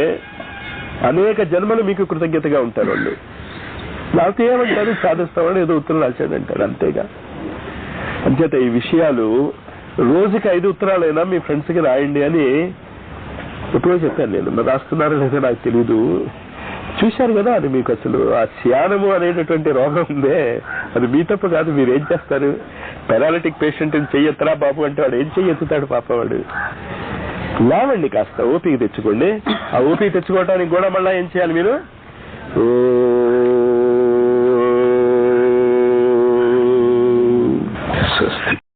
అనేక జన్మలు మీకు కృతజ్ఞతగా ఉంటారు వాళ్ళు. లేకపోతే ఏమంటారు, సాధిస్తామని ఏదో ఉత్తరం రాశాడంటారు, అంతేగా. అంచేత ఈ విషయాలు రోజుకి 5 ఉత్తరాలైనా మీ ఫ్రెండ్స్ కి రాయండి అని ఎప్పుడో చెప్పాను నేను. మరి రాస్తున్నారో లేదో నాకు తెలీదు. చూశారు కదా, అది మీకు అసలు ఆ శ్యానము అనేటటువంటి రోగం ఉందే, అది మీ తప్పు కాదు. మీరేం చేస్తారు? పెరాలిటిక్ పేషెంట్ చెయ్యెత్తరా బాబు అంటే వాడు ఏం చెయ్యెత్తుతాడు పాప వాడు. లేవండి, కాస్త ఓపిక తెచ్చుకోండి. ఆ ఓపిక తెచ్చుకోవడానికి కూడా మళ్ళీ ఏం చేయాలి మీరు?